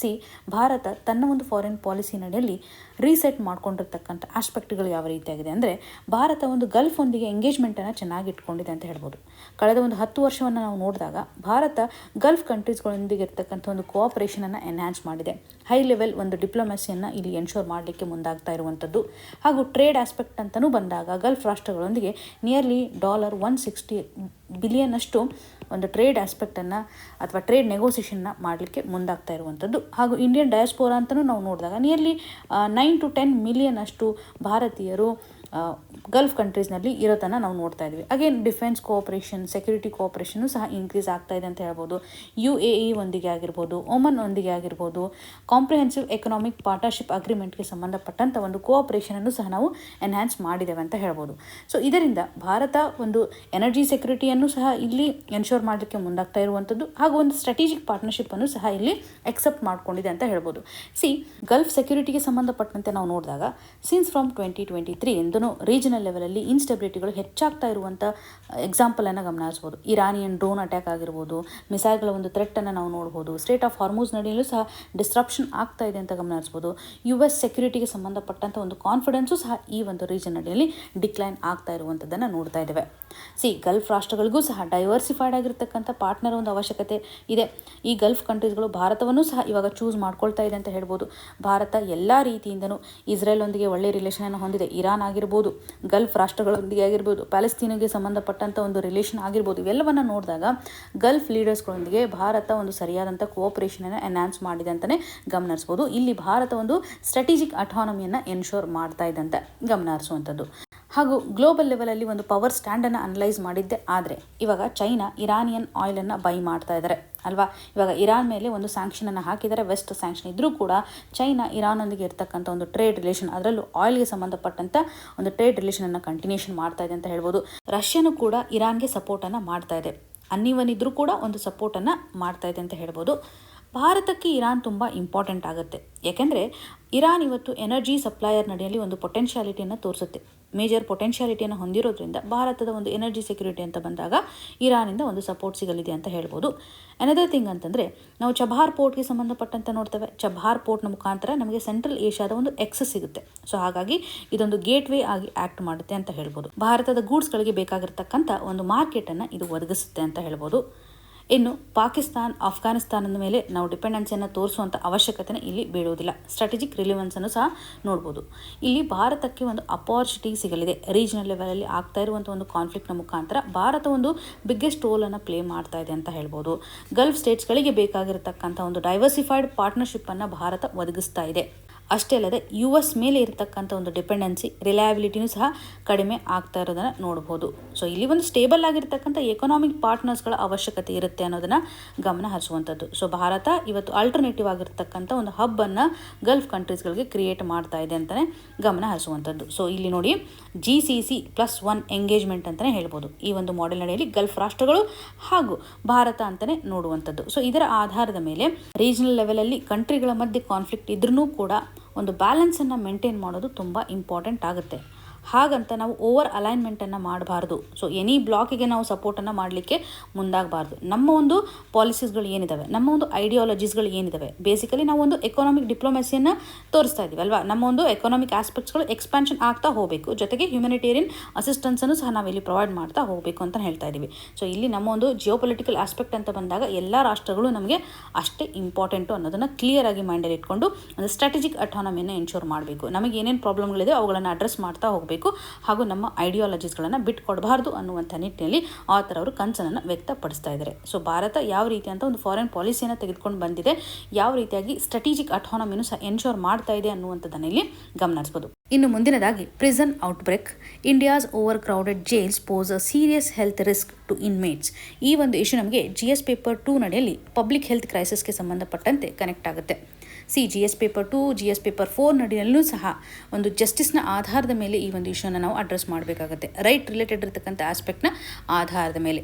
ಭಾರತ ತನ್ನ ಒಂದು ಫಾರಿನ್ ಪಾಲಿಸಿ ನಡೆಯಲ್ಲಿ ರೀಸೆಟ್ ಮಾಡ್ಕೊಂಡಿರ್ತಕ್ಕಂಥ ಆಸ್ಪೆಕ್ಟ್ಗಳು ಯಾವ ರೀತಿಯಾಗಿದೆ ಅಂದರೆ, ಭಾರತ ಒಂದು ಗಲ್ಫ್ ಒಂದಿಗೆ ಎಂಗೇಜ್ಮೆಂಟನ್ನು ಚೆನ್ನಾಗಿ ಇಟ್ಕೊಂಡಿದೆ ಅಂತ ಹೇಳ್ಬೋದು. ಕಳೆದ ಒಂದು 10 ವರ್ಷವನ್ನು ನಾವು ನೋಡಿದಾಗ ಭಾರತ ಗಲ್ಫ್ ಕಂಟ್ರೀಸ್ಗಳೊಂದಿಗೆ ಇರ್ತಕ್ಕಂಥ ಒಂದು ಕೋಆಪರೇಷನನ್ನು ಎನ್ಹ್ಯಾನ್ಸ್ ಮಾಡಿದೆ. ಹೈ ಲೆವೆಲ್ ಒಂದು ಡಿಪ್ಲೊಮೆಸಿಯನ್ನು ಇಲ್ಲಿ ಎನ್ಶೋರ್ ಮಾಡಲಿಕ್ಕೆ ಮುಂದಾಗ್ತಾ ಇರುವಂಥದ್ದು. ಹಾಗೂ ಟ್ರೇಡ್ ಆಸ್ಪೆಕ್ಟ್ ಅಂತಲೂ ಬಂದಾಗ ಗಲ್ಫ್ ರಾಷ್ಟ್ರಗಳೊಂದಿಗೆ ನಿಯರ್ಲಿ $160 ಬಿಲಿಯನ್ ಅಷ್ಟು ಒಂದು ಟ್ರೇಡ್ ಆಸ್ಪೆಕ್ಟನ್ನು ಅಥವಾ ಟ್ರೇಡ್ ನೆಗೋಸಿಯೇಷನ್ನ ಮಾಡಲಿಕ್ಕೆ ಮುಂದಾಗ್ತಾ ಇರುವಂಥದ್ದು. ಹಾಗೂ ಇಂಡಿಯನ್ ಡಯಾಸ್ಪೋರಾ ಅಂತಲೂ ನಾವು ನೋಡಿದಾಗ ನಿಯರ್ಲಿ 9 to 10 ಮಿಲಿಯನ್ ಅಷ್ಟು ಭಾರತೀಯರು ಗಲ್ಫ್ ಕಂಟ್ರೀಸ್ನಲ್ಲಿ ಇರೋದನ್ನು ನಾವು ನೋಡ್ತಾ ಇದ್ವಿ. ಅಗೇನ್ ಡಿಫೆನ್ಸ್ ಕೋಆಪರೇಷನ್, ಸೆಕ್ಯೂರಿಟಿ ಕೋಆಪರೇಷನ್ನು ಸಹ ಇನ್ಕ್ರೀಸ್ ಆಗ್ತಾ ಇದೆ ಅಂತ ಹೇಳ್ಬೋದು. UAE ಒಂದಿಗೆ ಆಗಿರ್ಬೋದು, ಒಮನ್ ಒಂದಿಗೆ ಆಗಿರ್ಬೋದು, ಕಾಂಪ್ರಿಹೆನ್ಸಿವ್ ಎಕನಾಮಿಕ್ ಪಾರ್ಟ್ನರ್ಶಿಪ್ ಅಗ್ರಿಮೆಂಟ್ಗೆ ಸಂಬಂಧಪಟ್ಟಂಥ ಒಂದು ಕೋಆಪರೇಷನನ್ನು ಸಹ ನಾವು ಎನ್ಹ್ಯಾನ್ಸ್ ಮಾಡಿದ್ದೇವೆ ಅಂತ ಹೇಳ್ಬೋದು. ಸೊ ಇದರಿಂದ ಭಾರತ ಒಂದು ಎನರ್ಜಿ ಸೆಕ್ಯೂರಿಟಿಯನ್ನು ಸಹ ಇಲ್ಲಿ ಎನ್ಶೋರ್ ಮಾಡಲಿಕ್ಕೆ ಮುಂದಾಗ್ತಾ ಇರುವಂಥದ್ದು. ಹಾಗೂ ಒಂದು ಸ್ಟ್ರಾಟಜಿಕ್ ಪಾರ್ಟ್ನರ್ಶಿಪ್ಪನ್ನು ಸಹ ಇಲ್ಲಿ ಎಕ್ಸೆಪ್ಟ್ ಮಾಡ್ಕೊಂಡಿದೆ ಅಂತ ಹೇಳ್ಬೋದು. ಗಲ್ಫ್ ಸೆಕ್ಯೂರಿಟಿಗೆ ಸಂಬಂಧಪಟ್ಟಂತೆ ನಾವು ನೋಡಿದಾಗ ಸಿನ್ಸ್ ಫ್ರಮ್ 2023 ಎಂದೂ ರೀಜನಲ್ ಲೆವೆಲಲ್ಲಿ ಇನ್ಸ್ಟೆಬಿಲಿಟಿಗಳು ಹೆಚ್ಚಾಗ್ತಾ ಇರುವಂಥ ಎಕ್ಸಾಂಪಲನ್ನು ಗಮನಿಸ್ಬೋದು. ಇರಾನಿಯನ್ ಡ್ರೋನ್ ಅಟ್ಯಾಕ್ ಆಗಿರ್ಬೋದು, ಮಿಸೈಲ್ಗಳ ಒಂದು ಥ್ರೆಟ್ಟನ್ನು ನಾವು ನೋಡ್ಬೋದು. ಸ್ಟ್ರೇಟ್ ಆಫ್ ಹಾರ್ಮುಜ್ ನಡಿಯಲ್ಲೂ ಸಹ ಡಿಸ್ಟ್ರಪ್ಷನ್ ಆಗ್ತಾ ಇದೆ ಅಂತ ಗಮನಿಸ್ಬೋದು. US ಸೆಕ್ಯೂರಿಟಿಗೆ ಸಂಬಂಧಪಟ್ಟಂಥ ಒಂದು ಕಾನ್ಫಿಡೆನ್ಸು ಸಹ ಈ ಒಂದು ರೀಜನ್ ನಡಿಯಲ್ಲಿ ಡಿಕ್ಲೈನ್ ಆಗ್ತಾ ಇರುವಂಥದ್ದನ್ನು ನೋಡ್ತಾ ಇದ್ದೇವೆ. ಗಲ್ಫ್ ರಾಷ್ಟ್ರಗಳಿಗೂ ಸಹ ಡೈವರ್ಸಿಫೈಡ್ ಆಗಿರ್ತಕ್ಕಂಥ ಪಾರ್ಟ್ನರ್ ಒಂದು ಅವಶ್ಯಕತೆ ಇದೆ. ಈ ಗಲ್ಫ್ ಕಂಟ್ರೀಸ್ಗಳು ಭಾರತವನ್ನು ಸಹ ಇವಾಗ ಚೂಸ್ ಮಾಡ್ಕೊಳ್ತಾ ಇದೆ ಅಂತ ಹೇಳ್ಬೋದು. ಭಾರತ ಎಲ್ಲ ರೀತಿಯಿಂದನೂ ಇಸ್ರೇಲ್ ಒಂದಿಗೆ ಒಳ್ಳೆಯ ರಿಲೇಷನನ್ನು ಹೊಂದಿದೆ. ಇರಾನ್ ಆಗಿರ್ಬೋದು, ಗಲ್ಫ್ ರಾಷ್ಟ್ರಗಳೊಂದಿಗೆ ಆಗಿರ್ಬೋದು, ಪ್ಯಾಲೆಸ್ತೀನಿಗೆ ಸಂಬಂಧಪಟ್ಟಂಥ ಒಂದು ರಿಲೇಷನ್ ಆಗಿರ್ಬೋದು, ಇವೆಲ್ಲವನ್ನು ನೋಡಿದಾಗ ಗಲ್ಫ್ ಲೀಡರ್ಸ್ಗಳೊಂದಿಗೆ ಭಾರತ ಒಂದು ಸರಿಯಾದಂಥ ಕೋಆಪರೇಷನನ್ನು ಎನ್ಹ್ಯಾನ್ಸ್ ಮಾಡಿದೆ ಅಂತಲೇ ಗಮನಿಸ್ಬೋದು. ಇಲ್ಲಿ ಭಾರತ ಒಂದು ಸ್ಟ್ರಾಟಜಿಕ್ ಅಟಾನಮಿಯನ್ನು ಎನ್ಶೋರ್ ಮಾಡ್ತಾ ಇದೆ ಅಂತ ಗಮನಿಸುವಂಥದ್ದು. ಹಾಗೂ ಗ್ಲೋಬಲ್ ಲೆವೆಲಲ್ಲಿ ಒಂದು ಪವರ್ ಸ್ಟ್ಯಾಂಡನ್ನು ಅನಲೈಸ್ ಮಾಡಿದ್ದೆ. ಆದರೆ ಇವಾಗ ಚೈನಾ ಇರಾನಿಯನ್ ಆಯಿಲನ್ನು ಬೈ ಮಾಡ್ತಾ ಇದ್ದಾರೆ ಅಲ್ವಾ. ಇವಾಗ ಇರಾನ್ ಮೇಲೆ ಒಂದು ಸ್ಯಾಂಕ್ಷನನ್ನು ಹಾಕಿದ್ದಾರೆ. ವೆಸ್ಟ್ ಸ್ಯಾಂಕ್ಷನ್ ಇದ್ದರೂ ಕೂಡ ಚೈನಾ ಇರಾನ್ನೊಂದಿಗೆ ಇರ್ತಕ್ಕಂಥ ಒಂದು ಟ್ರೇಡ್ ರಿಲೇಷನ್, ಅದರಲ್ಲೂ ಆಯಿಲ್ಗೆ ಸಂಬಂಧಪಟ್ಟಂಥ ಒಂದು ಟ್ರೇಡ್ ರಿಲೇಷನನ್ನು ಕಂಟಿನ್ಯೂಷನ್ ಮಾಡ್ತಾ ಇದೆ ಅಂತ ಹೇಳ್ಬೋದು. ರಷ್ಯಾನು ಕೂಡ ಇರಾನ್ಗೆ ಸಪೋರ್ಟನ್ನು ಮಾಡ್ತಾ ಇದೆ. ಅನ್ನಿವನ್ ಇದ್ರೂ ಕೂಡ ಒಂದು ಸಪೋರ್ಟನ್ನು ಮಾಡ್ತಾ ಇದೆ ಅಂತ ಹೇಳ್ಬೋದು. ಭಾರತಕ್ಕೆ ಇರಾನ್ ತುಂಬ ಇಂಪಾರ್ಟೆಂಟ್ ಆಗುತ್ತೆ. ಯಾಕೆಂದರೆ ಇರಾನ್ ಇವತ್ತು ಎನರ್ಜಿ ಸಪ್ಲೈಯರ್ ನಡೆಯಲ್ಲಿ ಒಂದು ಪೊಟೆನ್ಷಿಯಾಲಿಟಿಯನ್ನು ತೋರಿಸುತ್ತೆ. ಮೇಜರ್ ಪೊಟೆನ್ಷಿಯಾಲಿಟಿಯನ್ನು ಹೊಂದಿರೋದ್ರಿಂದ ಭಾರತದ ಒಂದು ಎನರ್ಜಿ ಸೆಕ್ಯೂರಿಟಿ ಅಂತ ಬಂದಾಗ ಇರಾನಿಂದ ಒಂದು ಸಪೋರ್ಟ್ ಸಿಗಲಿದೆ ಅಂತ ಹೇಳ್ಬೋದು. ಅನದರ್ ಥಿಂಗ್ ಅಂತಂದರೆ ನಾವು ಚಬಹಾರ್ ಪೋರ್ಟ್ಗೆ ಸಂಬಂಧಪಟ್ಟಂತೆ ನೋಡ್ತೇವೆ. ಚಬಹಾರ್ ಪೋರ್ಟ್ನ ಮುಖಾಂತರ ನಮಗೆ ಸೆಂಟ್ರಲ್ ಏಷ್ಯಾದ ಒಂದು ಎಕ್ಸಸ್ ಸಿಗುತ್ತೆ. ಸೊ ಹಾಗಾಗಿ ಇದೊಂದು ಗೇಟ್ ವೇ ಆಗಿ ಆ್ಯಕ್ಟ್ ಮಾಡುತ್ತೆ ಅಂತ ಹೇಳ್ಬೋದು. ಭಾರತದ ಗೂಡ್ಸ್ಗಳಿಗೆ ಬೇಕಾಗಿರ್ತಕ್ಕಂಥ ಒಂದು ಮಾರ್ಕೆಟನ್ನು ಇದು ಒದಗಿಸುತ್ತೆ ಅಂತ ಹೇಳ್ಬೋದು. ಇನ್ನು ಪಾಕಿಸ್ತಾನ್, ಅಫ್ಘಾನಿಸ್ತಾನದ ಮೇಲೆ ನಾವು ಡಿಪೆಂಡೆನ್ಸಿಯನ್ನು ತೋರಿಸುವಂಥ ಅವಶ್ಯಕತೆ ಇಲ್ಲಿ ಬೀಳುವುದಿಲ್ಲ. ಸ್ಟ್ರಾಟಜಿಕ್ ರಿಲಿವೆನ್ಸನ್ನು ಸಹ ನೋಡ್ಬೋದು. ಇಲ್ಲಿ ಭಾರತಕ್ಕೆ ಒಂದು ಅಪಾರ್ಚುನಿಟಿ ಸಿಗಲಿದೆ. ರೀಜನಲ್ ಲೆವೆಲಲ್ಲಿ ಆಗ್ತಾ ಇರುವಂಥ ಒಂದು ಕಾನ್ಫ್ಲಿಕ್ಟ್ನ ಮುಖಾಂತರ ಭಾರತ ಒಂದು ಬಿಗ್ಗೆಸ್ಟ್ ರೋಲನ್ನು ಪ್ಲೇ ಮಾಡ್ತಾ ಇದೆ ಅಂತ ಹೇಳ್ಬೋದು. ಗಲ್ಫ್ ಸ್ಟೇಟ್ಸ್ಗಳಿಗೆ ಬೇಕಾಗಿರತಕ್ಕಂಥ ಒಂದು ಡೈವರ್ಸಿಫೈಡ್ ಪಾರ್ಟ್ನರ್ಶಿಪ್ಪನ್ನು ಭಾರತ ಒದಗಿಸ್ತಾ ಇದೆ. ಅಷ್ಟೇ ಅಲ್ಲದೆ US ಮೇಲೆ ಇರತಕ್ಕಂಥ ಒಂದು ಡಿಪೆಂಡೆನ್ಸಿ, ರಿಲಯಬಿಲಿಟಿನೂ ಸಹ ಕಡಿಮೆ ಆಗ್ತಾ ಇರೋದನ್ನು ನೋಡ್ಬೋದು. ಸೊ ಇಲ್ಲಿ ಒಂದು ಸ್ಟೇಬಲ್ ಆಗಿರ್ತಕ್ಕಂಥ ಎಕನಾಮಿಕ್ ಪಾರ್ಟ್ನರ್ಸ್ಗಳ ಅವಶ್ಯಕತೆ ಇರುತ್ತೆ ಅನ್ನೋದನ್ನು ಗಮನ ಹರಿಸುವಂಥದ್ದು. ಸೊ ಭಾರತ ಇವತ್ತು ಆಲ್ಟರ್ನೇಟಿವ್ ಆಗಿರ್ತಕ್ಕಂಥ ಒಂದು ಹಬ್ಬನ್ನು ಗಲ್ಫ್ ಕಂಟ್ರೀಸ್ಗಳಿಗೆ ಕ್ರಿಯೇಟ್ ಮಾಡ್ತಾ ಇದೆ ಅಂತಲೇ ಗಮನ ಹರಿಸುವಂಥದ್ದು. ಸೊ ಇಲ್ಲಿ ನೋಡಿ GCC+1 ಎಂಗೇಜ್ಮೆಂಟ್ ಅಂತಲೇ ಹೇಳ್ಬೋದು. ಈ ಒಂದು ಮಾಡೆಲ್ ನಡೆಯಲ್ಲಿ ಗಲ್ಫ್ ರಾಷ್ಟ್ರಗಳು ಹಾಗೂ ಭಾರತ ಅಂತಲೇ ನೋಡುವಂಥದ್ದು. ಸೊ ಇದರ ಆಧಾರದ ಮೇಲೆ ರೀಜನಲ್ ಲೆವೆಲಲ್ಲಿ ಕಂಟ್ರಿಗಳ ಮಧ್ಯೆ ಕಾನ್ಫ್ಲಿಕ್ಟ್ ಇದ್ರೂ ಕೂಡ ಒಂದು ಬ್ಯಾಲೆನ್ಸನ್ನು ಮೇಂಟೈನ್ ಮಾಡೋದು ತುಂಬ ಇಂಪಾರ್ಟೆಂಟ್ ಆಗುತ್ತೆ. ಹಾಗಂತ ನಾವು ಓವರ್ ಅಲೈನ್ಮೆಂಟನ್ನು ಮಾಡಬಾರ್ದು. ಸೊ ಎನಿ ಬ್ಲಾಕಿಗೆ ನಾವು ಸಪೋರ್ಟನ್ನು ಮಾಡಲಿಕ್ಕೆ ಮುಂದಾಗಬಾರ್ದು. ನಮ್ಮ ಒಂದು ಪಾಲಿಸೀಸ್ಗಳು ಏನಿದ್ದಾವೆ, ನಮ್ಮ ಒಂದು ಐಡಿಯಾಲಜೀಸ್ಗಳು ಏನಿದ್ದಾವೆ, ಬೇಸಿಕಲಿ ನಾವು ಒಂದು ಎಕನಾಮಿಕ್ ಡಿಪ್ಲೊಮೆಸಿಯನ್ನು ತೋರಿಸ್ತಾ ಇದ್ದೀವಿ ಅಲ್ವಾ. ನಮ್ಮ ಒಂದು ಎಕನಾಮಿಕ್ ಆಸ್ಪೆಕ್ಟ್ಸ್ಗಳು ಎಕ್ಸ್ಪಾನ್ಷನ್ ಆಗ್ತಾ ಹೋಗಬೇಕು, ಜೊತೆಗೆ ಹ್ಯುಮ್ಯಾನಿಟೇರಿಯನ್ ಅಸಿಸ್ಟೆನ್ಸನ್ನು ಸಹ ನಾವಿಲ್ಲಿ ಪ್ರೊವೈಡ್ ಮಾಡ್ತಾ ಹೋಗಬೇಕು ಅಂತ ಹೇಳ್ತಾ ಇದ್ದೀವಿ. ಸೊ ಇಲ್ಲಿ ನಮ್ಮ ಒಂದು ಜಿಯೋಪೊಲಿಟಿಕಲ್ ಆಸ್ಪೆಕ್ಟ್ ಅಂತ ಬಂದಾಗ ಎಲ್ಲ ರಾಷ್ಟ್ರಗಳು ನಮಗೆ ಅಷ್ಟೇ ಇಂಪಾರ್ಟೆಂಟು ಅನ್ನೋದನ್ನು ಕ್ಲಿಯರ್ ಆಗಿ ಮೈಂಡಲ್ಲಿ ಇಟ್ಕೊಂಡು ಒಂದು ಸ್ಟ್ರಾಟಜಿಕ್ ಅಟಾನಮಿಯನ್ನು ಎನ್ಶೋರ್ ಮಾಡಬೇಕು. ನಮಗೆ ಏನೇನು ಪ್ರಾಬ್ಲಮ್ಗಳಿದೆ ಅವುಗಳನ್ನು ಅಡ್ರೆಸ್ ಮಾಡ್ತಾ ಹೋಗಬೇಕು, ಹಾಗೂ ನಮ್ಮ ಐಡಿಯಾಲಜೀಸ್ಗಳನ್ನು ಬಿಟ್ಕೊಡಬಾರ್ದು ಅನ್ನುವಂಥ ನಿಟ್ಟಿನಲ್ಲಿ ಆಥರ್ ಅವರು ಕನಸನ್ನು ವ್ಯಕ್ತಪಡಿಸ್ತಾ ಇದ್ದಾರೆ. ಸೊ ಭಾರತ ಯಾವ ರೀತಿ ಅಂತ ಒಂದು ಫಾರಿನ್ ಪಾಲಿಸಿಯನ್ನು ತೆಗೆದುಕೊಂಡು ಬಂದಿದೆ, ಯಾವ ರೀತಿಯಾಗಿ ಸ್ಟ್ರಾಟಜಿಕ್ ಅಟಾನಮಿಯನ್ನು ಸಹ ಎನ್ಶೋರ್ ಮಾಡ್ತಾ ಇದೆ ಅನ್ನುವಂಥದ್ದನ್ನು ಇಲ್ಲಿ ಗಮನಿಸಬಹುದು. ಇನ್ನು ಮುಂದಿನದಾಗಿ prison outbreak, India's overcrowded jails pose a serious health risk to inmates. ಈ ಒಂದು ಇಶ್ಯೂ ನಮಗೆ GS ಪೇಪರ್ 2 ನಡೆಯಲ್ಲಿ ಪಬ್ಲಿಕ್ ಹೆಲ್ತ್ ಕ್ರೈಸಿಸ್ಗೆ ಸಂಬಂಧಪಟ್ಟಂತೆ ಕನೆಕ್ಟ್ ಆಗುತ್ತೆ. GS ಪೇಪರ್ 2, GS ಪೇಪರ್ 4 ನಡೆಯಲ್ಲೂ ಸಹ ಒಂದು ಜಸ್ಟಿಸ್ನ ಆಧಾರದ ಮೇಲೆ ಈ ಒಂದು ಇಶ್ಯೂನ ನಾವು ಅಡ್ರೆಸ್ ಮಾಡಬೇಕಾಗುತ್ತೆ, ರೈಟ್ ರಿಲೇಟೆಡ್ ಇರತಕ್ಕಂಥ ಆಸ್ಪೆಕ್ಟ್ನ ಆಧಾರದ ಮೇಲೆ.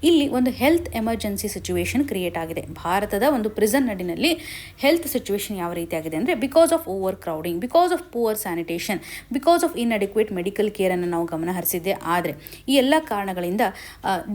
ಇಲ್ಲಿ ಒಂದು ಹೆಲ್ತ್ ಎಮರ್ಜೆನ್ಸಿ ಸಿಚುವೇಶನ್ ಕ್ರಿಯೇಟ್ ಆಗಿದೆ. ಭಾರತದ ಒಂದು ಪ್ರಿಸನ್ ನಡಿನಲ್ಲಿ ಹೆಲ್ತ್ ಸಿಚುವೇಶನ್ ಯಾವ ರೀತಿ ಆಗಿದೆ ಅಂದರೆ because of overcrowding, because of poor sanitation, because of inadequate medical ಕೇರನ್ನು ನಾವು ಗಮನ ಹರಿಸಿದ್ದೆ. ಆದರೆ ಈ ಎಲ್ಲ ಕಾರಣಗಳಿಂದ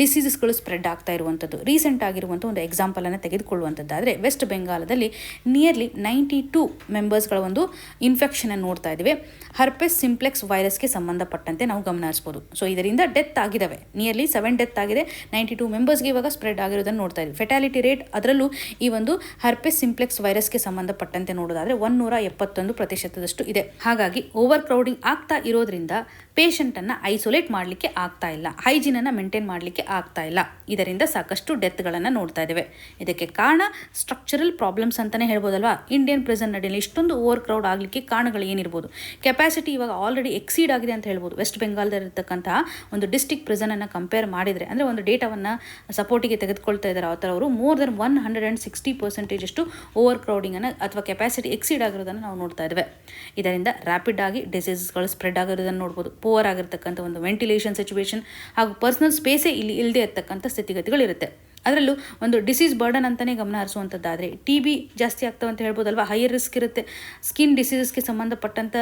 ಡಿಸೀಸಸ್ಗಳು ಸ್ಪ್ರೆಡ್ ಆಗ್ತಾ ಇರುವಂಥದ್ದು. ರೀಸೆಂಟ್ ಆಗಿರುವಂಥ ಒಂದು ಎಕ್ಸಾಂಪಲನ್ನು ತೆಗೆದುಕೊಳ್ಳುವಂಥದ್ದಾದರೆ ವೆಸ್ಟ್ ಬೆಂಗಾಲದಲ್ಲಿ ನಿಯರ್ಲಿ 92 ಮೆಂಬರ್ಸ್ಗಳ ಒಂದು ಇನ್ಫೆಕ್ಷನ್ ನೋಡ್ತಾ ಇದ್ದೀವಿ. ಹರ್ಪೆಸ್ ಸಿಂಪ್ಲೆಕ್ಸ್ ವೈರಸ್ಗೆ ಸಂಬಂಧಪಟ್ಟಂತೆ ನಾವು ಗಮನ ಹರಿಸ್ಬೋದು. ಸೊ ಇದರಿಂದ ಡೆತ್ ಆಗಿದ್ದಾವೆ, ನಿಯರ್ಲಿ 7 ಡೆತ್ ಆಗಿದೆ, 92 ಮೆಂಬರ್ಸ್ಗೆ ಇವಾಗ ಸ್ಪ್ರೆಡ್ ಆಗಿರೋದನ್ನು ನೋಡ್ತಾ ಇದ್ದೀವಿ. ಫೆಟಾಲಿಟಿ ರೇಟ್ ಅದರಲ್ಲೂ ಈ ಒಂದು ಹರ್ಪೆಸ್ ಸಿಂಪ್ಲೆಕ್ಸ್ ವೈರಸ್ಗೆ ಸಂಬಂಧಪಟ್ಟಂತೆ ನೋಡೋದಾದರೆ 121% ಇದೆ. ಹಾಗಾಗಿ ಓವರ್ ಕ್ರೌಡಿಂಗ್ ಆಗ್ತಾ ಇರೋದ್ರಿಂದ ಪೇಷಂಟನ್ನು ಐಸೋಲೇಟ್ ಮಾಡಲಿಕ್ಕೆ ಆಗ್ತಾ ಇಲ್ಲ, ಹೈಜೀನನ್ನು ಮೇಂಟೈನ್ ಮಾಡಲಿಕ್ಕೆ ಆಗ್ತಾ ಇಲ್ಲ. ಇದರಿಂದ ಸಾಕಷ್ಟು ಡೆತ್ಗಳನ್ನು ನೋಡ್ತಾ ಇದ್ದೇವೆ. ಇದಕ್ಕೆ ಕಾರಣ ಸ್ಟ್ರಕ್ಚರಲ್ ಪ್ರಾಬ್ಲಮ್ಸ್ ಅಂತಲೇ ಹೇಳ್ಬೋದಲ್ವಾ. ಇಂಡಿಯನ್ ಪ್ರಿಸನ್ ನಡಿಯಲ್ಲಿ ಇಷ್ಟೊಂದು ಓವರ್ ಕ್ರೌಡ್ ಆಗಲಿಕ್ಕೆ ಕಾರಣಗಳು ಏನಿರ್ಬೋದು? ಕೆಪಾಸಿಟಿ ಇವಾಗ ಆಲ್ರೆಡಿ ಎಕ್ಸೀಡ್ ಆಗಿದೆ ಅಂತ ಹೇಳ್ಬೋದು. ವೆಸ್ಟ್ ಬೆಂಗಾಲ್ದಲ್ಲಿರ್ತಕ್ಕಂತಹ ಒಂದು ಡಿಸ್ಟ್ರಿಕ್ಟ್ ಪ್ರಿಸನನ್ನು ಕಂಪೇರ್ ಮಾಡಿದರೆ, ಅಂದರೆ ಒಂದು ಡೇಟಾವನ್ನು ಸಪೋರ್ಟಿಗೆ ತೆಗೆದುಕೊಳ್ತಾ ಇದ್ದಾರೆ ಆಥರ್ ಅವರು, ಮೋರ್ ದೆನ್ 160% ಓವರ್ ಕ್ರೌಡಿಂಗನ್ನು ಅಥವಾ ಕೆಪಾಸಿಟಿ ಎಕ್ಸೀಡ್ ಆಗಿರೋದನ್ನು ನಾವು ನೋಡ್ತಾ ಇದ್ದೇವೆ. ಇದರಿಂದ ರ್ಯಾಪಿಡ್ ಆಗಿ ಡಿಸೀಸಸ್ಗಳು ಸ್ಪ್ರೆಡ್ ಆಗಿರೋದನ್ನು ನೋಡ್ಬೋದು. ಪುವರ್ ಆಗಿರ್ತಕ್ಕಂಥ ಒಂದು ವೆಂಟಿಲೇಷನ್ ಸಿಚುವೇಶನ್ ಹಾಗೂ ಪರ್ಸನಲ್ ಸ್ಪೇಸೇ ಇಲ್ಲಿ ಇಲ್ಲದೆ ಇರತಕ್ಕಂಥ ಸ್ಥಿತಿಗತಿಗಳಿರುತ್ತೆ. ಅದರಲ್ಲೂ ಒಂದು ಡಿಸೀಸ್ ಬರ್ಡನ್ ಅಂತಲೇ ಗಮನ ಹರಿಸುವಂಥದ್ದಾದರೆ TB ಜಾಸ್ತಿ ಆಗ್ತವೆ ಅಂತ ಹೇಳ್ಬೋದಲ್ವಾ, ಹೈಯರ್ ರಿಸ್ಕ್ ಇರುತ್ತೆ. ಸ್ಕಿನ್ ಡಿಸೀಸಸ್ಗೆ ಸಂಬಂಧಪಟ್ಟಂಥ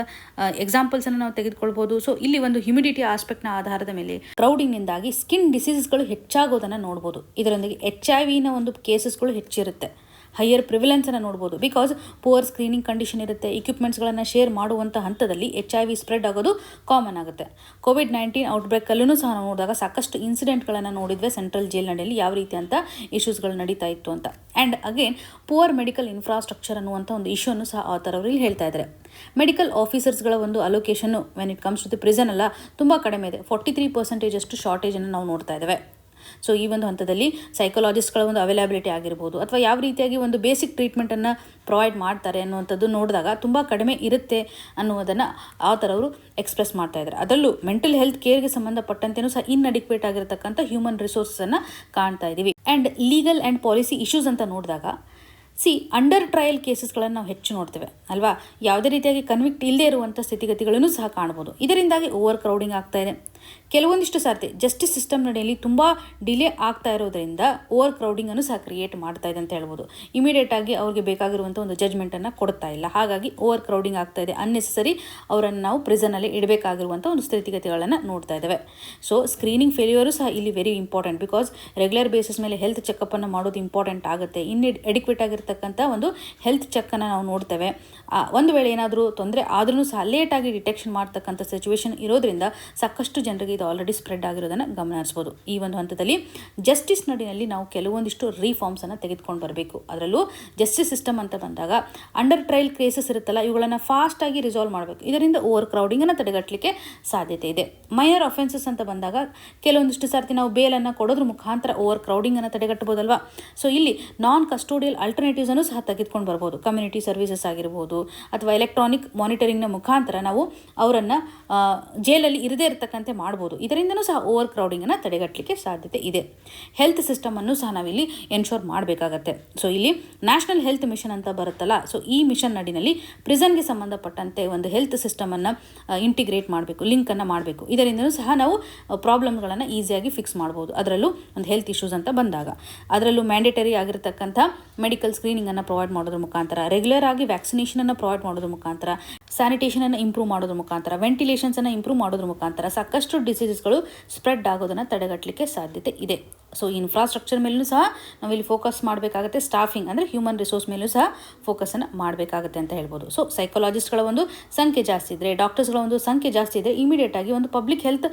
ಎಕ್ಸಾಂಪಲ್ಸನ್ನು ನಾವು ತೆಗೆದುಕೊಳ್ಬೋದು. ಸೊ ಇಲ್ಲಿ ಒಂದು ಹ್ಯುಮಿಡಿಟಿ ಆಸ್ಪೆಕ್ಟ್ನ ಆಧಾರದ ಮೇಲೆ ಕ್ರೌಡಿಂಗ್ನಿಂದಾಗಿ ಸ್ಕಿನ್ ಡಿಸೀಸಸ್ಗಳು ಹೆಚ್ಚಾಗೋದನ್ನು ನೋಡ್ಬೋದು. ಇದರೊಂದಿಗೆ HIV ಒಂದು ಕೇಸಸ್ಗಳು ಹೆಚ್ಚಿರುತ್ತೆ, ಹೈಯರ್ ಪ್ರಿವಿಲೆನ್ಸನ್ನು ನೋಡ್ಬೋದು. ಬಿಕಾಸ್ ಪುವರ್ ಸ್ಕ್ರೀನಿಂಗ್ ಕಂಡೀಷನ್ ಇರುತ್ತೆ, ಇಕ್ವಿಪ್ಮೆಂಟ್ಸ್ಗಳನ್ನು ಶೇರ್ ಮಾಡುವಂಥ ಹಂತದಲ್ಲಿ HIV ಸ್ಪ್ರೆಡ್ ಆಗೋದು ಕಾಮನ್ ಆಗುತ್ತೆ. COVID-19 ಔಟ್ಬ್ರೇಕಲ್ಲೂ ಸಹ ನಾವು ನೋಡಿದಾಗ ಸಾಕಷ್ಟು ಇನ್ಸಿಡೆಂಟ್ಗಳನ್ನು ನೋಡಿದ್ವಿ ಸೆಂಟ್ರಲ್ ಜೈಲ್ ನಡೆಯಲ್ಲಿ ಯಾವ ರೀತಿ ಅಂತ ಇಶ್ಯೂಸ್ಗಳು ನಡೀತಾ ಇತ್ತು ಅಂತ. And again poor medical infrastructure ಅನ್ನುವಂಥ ಒಂದು ಇಶ್ಯೂನ್ನು ಸಹ ಆಥರ್ ಅವರು ಇಲ್ಲಿ ಹೇಳ್ತಾ ಇದ್ದಾರೆ. ಮೆಡಿಕಲ್ ಆಫೀಸರ್ಸ್ಗಳ ಒಂದು ಅಲೋಕೇಶನ್ನು when it comes to the prison ಅಲ್ಲ ತುಂಬ ಕಡಿಮೆ ಇದೆ, 43% ಶಾರ್ಟೇಜನ್ನು ನಾವು ನೋಡ್ತಾ ಇದ್ದೇವೆ. ಸೊ ಈ ಒಂದು ಹಂತದಲ್ಲಿ ಸೈಕಾಲಜಿಸ್ಟ್ಗಳ ಒಂದು ಅವೈಲಬಿಲಿಟಿ ಆಗಿರ್ಬೋದು, ಅಥವಾ ಯಾವ ರೀತಿಯಾಗಿ ಒಂದು ಬೇಸಿಕ್ ಟ್ರೀಟ್ಮೆಂಟನ್ನು ಪ್ರೊವೈಡ್ ಮಾಡ್ತಾರೆ ಅನ್ನುವಂಥದ್ದು ನೋಡಿದಾಗ ತುಂಬ ಕಡಿಮೆ ಇರುತ್ತೆ ಅನ್ನುವುದನ್ನು ಆಥರ್ ಅವರು ಎಕ್ಸ್ಪ್ರೆಸ್ ಮಾಡ್ತಾ ಇದ್ದಾರೆ. ಅದರಲ್ಲೂ ಮೆಂಟಲ್ ಹೆಲ್ತ್ ಕೇರ್ಗೆ ಸಂಬಂಧಪಟ್ಟಂತೆಯೂ ಸಹ ಇನ್ಅಡಿಕ್ವೇಟ್ ಆಗಿರತಕ್ಕಂಥ ಹ್ಯೂಮನ್ ರಿಸೋರ್ಸನ್ನು ಕಾಣ್ತಾ ಇದ್ದೀವಿ. And legal and policy issues ಅಂತ ನೋಡಿದಾಗ ಅಂಡರ್ ಟ್ರಯಲ್ ಕೇಸಸ್ಗಳನ್ನು ನಾವು ಹೆಚ್ಚು ನೋಡ್ತೇವೆ ಅಲ್ವಾ. ಯಾವುದೇ ರೀತಿಯಾಗಿ ಕನ್ವಿಕ್ಟ್ ಇಲ್ಲದೆ ಇರುವಂಥ ಸ್ಥಿತಿಗತಿಗಳನ್ನು ಸಹ ಕಾಣ್ಬೋದು. ಇದರಿಂದಾಗಿ ಓವರ್ ಕ್ರೌಡಿಂಗ್ ಆಗ್ತಾ ಇದೆ. ಕೆಲವೊಂದಿಷ್ಟು ಸಾರ್ತಿ ಜಸ್ಟಿಸ್ ಸಿಸ್ಟಮ್ ನಡೆಯಲ್ಲಿ ತುಂಬ ಡಿಲೇ ಆಗ್ತಾ ಇರೋದ್ರಿಂದ ಓವರ್ ಕ್ರೌಡಿಂಗನ್ನು ಸಹ ಕ್ರಿಯೇಟ್ ಮಾಡ್ತಾ ಇದೆ ಅಂತ ಹೇಳ್ಬೋದು. ಇಮಿಡಿಯೇಟಾಗಿ ಅವ್ರಿಗೆ ಬೇಕಾಗಿರುವಂಥ ಒಂದು ಜಜ್ಮೆಂಟನ್ನು ಕೊಡ್ತಾ ಇಲ್ಲ, ಹಾಗಾಗಿ ಓವರ್ ಕ್ರೌಡಿಂಗ್ ಆಗ್ತಾ ಇದೆ. ಅನ್ನೆಸೆಸರಿ ಅವರನ್ನು ನಾವು ಪ್ರಿಸನಲ್ಲಿ ಇಡಬೇಕಾಗಿರುವಂಥ ಒಂದು ಸ್ಥಿತಿಗತಿಗಳನ್ನು ನೋಡ್ತಾ ಇದ್ದೇವೆ. ಸೊ ಸ್ಕ್ರೀನಿಂಗ್ ಫೇಲ್ಯೂರು ಸಹ ಇಲ್ಲಿ very important, because regular basis ಮೇಲೆ ಹೆಲ್ತ್ ಚೆಕಪ್ಪನ್ನು ಮಾಡೋದು ಇಂಪಾರ್ಟೆಂಟ್ ಆಗುತ್ತೆ. ಎಡಿಕ್ವೇಟ್ ಆಗಿರ್ತಕ್ಕಂಥ ಒಂದು ಹೆಲ್ತ್ ಚೆಕ್ಕನ್ನು ನಾವು ನೋಡ್ತೇವೆ. ಒಂದು ವೇಳೆ ಏನಾದರೂ ತೊಂದರೆ ಆದ್ರೂ ಸಹ ಲೇಟಾಗಿ ಡಿಟೆಕ್ಷನ್ ಮಾಡ್ತಕ್ಕಂಥ ಸಿಚುವೇಶನ್ ಇರೋದ್ರಿಂದ ಸಾಕಷ್ಟು ಜನರಿಗೆ ಇದು ಆಲ್ರೆಡಿ ಸ್ಪ್ರೆಡ್ ಆಗಿರೋದನ್ನು ಗಮನ ಹರಿಸ್ಬೋದು. ಈ ಒಂದು ಹಂತದಲ್ಲಿ ಜಸ್ಟಿಸ್ ನಡಿನಲ್ಲಿ ನಾವು ಕೆಲವೊಂದಿಷ್ಟು ರಿಫಾರ್ಮ್ಸನ್ನು ತೆಗೆದುಕೊಂಡು ಬರಬೇಕು. ಅದರಲ್ಲೂ ಜಸ್ಟಿಸ್ ಸಿಸ್ಟಮ್ ಅಂತ ಬಂದಾಗ ಅಂಡರ್ ಟ್ರಯಲ್ ಕೇಸಸ್ ಇರುತ್ತಲ್ಲ, ಇವುಗಳನ್ನು ಫಾಸ್ಟಾಗಿ ರಿಸಾಲ್ವ್ ಮಾಡಬೇಕು. ಇದರಿಂದ ಓವರ್ ಕ್ರೌಡಿಂಗನ್ನು ತಡೆಗಟ್ಟಲಿಕ್ಕೆ ಸಾಧ್ಯತೆ ಇದೆ. ಮೈನರ್ ಅಫೆನ್ಸಸ್ ಅಂತ ಬಂದಾಗ ಕೆಲವೊಂದಿಷ್ಟು ಸರ್ತಿ ನಾವು ಬೇಲನ್ನು ಕೊಡೋದ್ರ ಮುಖಾಂತರ ಓವರ್ ಕ್ರೌಡಿಂಗನ್ನು ತಡೆಗಟ್ಟಬಹುದಲ್ವಾ. ಸೊ ಇಲ್ಲಿ ನಾನ್ ಕಸ್ಟೋಡಿಯಲ್ ಆಲ್ಟರ್ನೇಟಿವ್ಸನ್ನು ಸಹ ತೆಗೆದುಕೊಂಡು ಬರ್ಬೋದು. ಕಮ್ಯುನಿಟಿ ಸರ್ವಿಸಸ್ ಆಗಿರ್ಬೋದು, ಅಥವಾ ಎಲೆಕ್ಟ್ರಾನಿಕ್ ಮಾನಿಟರಿಂಗ್ನ ಮುಖಾಂತರ ನಾವು ಅವರನ್ನು ಜೈಲಲ್ಲಿ ಇರದೇ ಇರತಕ್ಕಂತೆ ಮಾಡ್ಬೋದು. ಇದರಿಂದನೂ ಸಹ ಓವರ್ ಕ್ರೌಡಿಂಗನ್ನು ತಡೆಗಟ್ಟಲಿಕ್ಕೆ ಸಾಧ್ಯತೆ ಇದೆ. ಹೆಲ್ತ್ ಸಿಸ್ಟಮನ್ನು ಸಹ ನಾವಿಲ್ಲಿ ಎನ್ಶೋರ್ ಮಾಡಬೇಕಾಗತ್ತೆ. ಸೊ ಇಲ್ಲಿ ನ್ಯಾಷನಲ್ ಹೆಲ್ತ್ ಮಿಷನ್ ಅಂತ ಬರುತ್ತಲ್ಲ, ಸೊ ಈ ಮಿಷನ್ ನಡಿನಲ್ಲಿ ಪ್ರಿಸನ್ಗೆ ಸಂಬಂಧಪಟ್ಟಂತೆ ಒಂದು ಹೆಲ್ತ್ ಸಿಸ್ಟಮನ್ನು ಇಂಟಿಗ್ರೇಟ್ ಮಾಡಬೇಕು, ಲಿಂಕನ್ನು ಮಾಡಬೇಕು. ಇದರಿಂದನೂ ಸಹ ನಾವು ಪ್ರಾಬ್ಲಮ್ಗಳನ್ನು ಈಸಿಯಾಗಿ ಫಿಕ್ಸ್ ಮಾಡ್ಬೋದು. ಅದರಲ್ಲೂ ಒಂದು ಹೆಲ್ತ್ ಇಶ್ಯೂಸ್ ಅಂತ ಬಂದಾಗ ಅದರಲ್ಲೂ ಮ್ಯಾಂಡೇಟರಿ ಆಗಿರತಕ್ಕಂಥ ಮೆಡಿಕಲ್ ಸ್ಕ್ರೀನಿಂಗನ್ನು ಪ್ರೊವೈಡ್ ಮಾಡೋದ್ರ ಮುಖಾಂತರ, ರೆಗ್ಯುಲರ್ ಆಗಿ ವ್ಯಾಕ್ಸಿನೇಷನನ್ನು ಪ್ರೊವೈಡ್ ಮಾಡೋದ್ರ ಮುಖಾಂತರ, ಸ್ಯಾನಿಟೇಷನನ್ನು ಇಂಪ್ರೂವ್ ಮಾಡೋದ್ರ ಮುಖಾಂತರ, ವೆಂಟಿಲೇಷನ್ಸನ್ನು ಇಂಪ್ರೂವ್ ಮಾಡೋದ್ರ ಮುಖಾಂತರ ಸಾಕಷ್ಟು ಡಿಸೀಸಸ್ಗಳು ಸ್ಪ್ರೆಡ್ ಆಗೋದನ್ನು ತಡೆಗಟ್ಟಲಿಕ್ಕೆ ಸಾಧ್ಯತೆ ಇದೆ. ಸೊ ಇನ್ಫ್ರಾಸ್ಟ್ರಕ್ಚರ್ ಮೇಲೂ ಸಹ ನಾವಿಲ್ಲಿ ಫೋಕಸ್ ಮಾಡಬೇಕಾಗುತ್ತೆ. ಸ್ಟಾಫಿಂಗ್ ಅಂದರೆ ಹ್ಯೂಮನ್ ರಿಸೋರ್ಸ್ ಮೇಲೂ ಸಹ ಫೋಕಸನ್ನು ಮಾಡಬೇಕಾಗುತ್ತೆ ಅಂತ ಹೇಳ್ಬೋದು. ಸೊ ಸೈಕಾಲಜಿಸ್ಟ್ಗಳ ಒಂದು ಸಂಖ್ಯೆ ಜಾಸ್ತಿ ಇದ್ದರೆ, ಡಾಕ್ಟರ್ಸ್ಗಳ ಒಂದು ಸಂಖ್ಯೆ ಜಾಸ್ತಿ ಇದ್ದರೆ ಇಮಿಡಿಯೇಟ್ ಆಗಿ ಒಂದು ಪಬ್ಲಿಕ್ ಹೆಲ್ತ್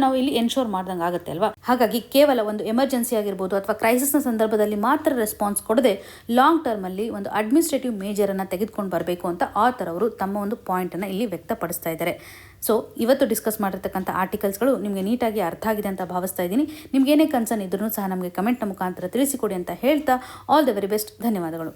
ನಾವು ಇಲ್ಲಿ ಎನ್ಶೋರ್ ಮಾಡ್ದಂಗೆ ಆಗುತ್ತೆ ಅಲ್ವಾ. ಹಾಗಾಗಿ ಕೇವಲ ಒಂದು ಎಮರ್ಜೆನ್ಸಿ ಆಗಿರ್ಬೋದು ಅಥವಾ ಕ್ರೈಸಿಸ್ನ ಸಂದರ್ಭದಲ್ಲಿ ಮಾತ್ರ ರೆಸ್ಪಾನ್ಸ್ ಕೊಡದೆ ಲಾಂಗ್ ಟರ್ಮಲ್ಲಿ ಒಂದು ಅಡ್ಮಿನಿಸ್ಟ್ರೇಟಿವ್ ಮೇಜರನ್ನು ತೆಗೆದುಕೊಂಡು ಬರಬೇಕು ಅಂತ ಆಥರ್ ಅವರು ತಮ್ಮ ಒಂದು ಪಾಯಿಂಟನ್ನು ಇಲ್ಲಿ ವ್ಯಕ್ತಪಡಿಸ್ತಾ ಇದ್ದಾರೆ. ಸೊ ಇವತ್ತು ಡಿಸ್ಕಸ್ ಮಾಡಿರ್ತಕ್ಕಂಥ ಆರ್ಟಿಕಲ್ಸ್ಗಳು ನಿಮಗೆ ನೀಟಾಗಿ ಅರ್ಥ ಆಗಿದೆ ಅಂತ ಭಾವಿಸ್ತಾ ಇದ್ದೀನಿ. ನಿಮ್ಗೆ ಏನೇ ಕನ್ಸರ್ನ್ ಇದ್ರೂ ಸಹ ನಮಗೆ ಕಮೆಂಟ್ನ ಮುಖಾಂತರ ತಿಳಿಸಿಕೊಡಿ ಅಂತ ಹೇಳ್ತಾ ಆಲ್ ದ ವೆರಿ ಬೆಸ್ಟ್. ಧನ್ಯವಾದಗಳು.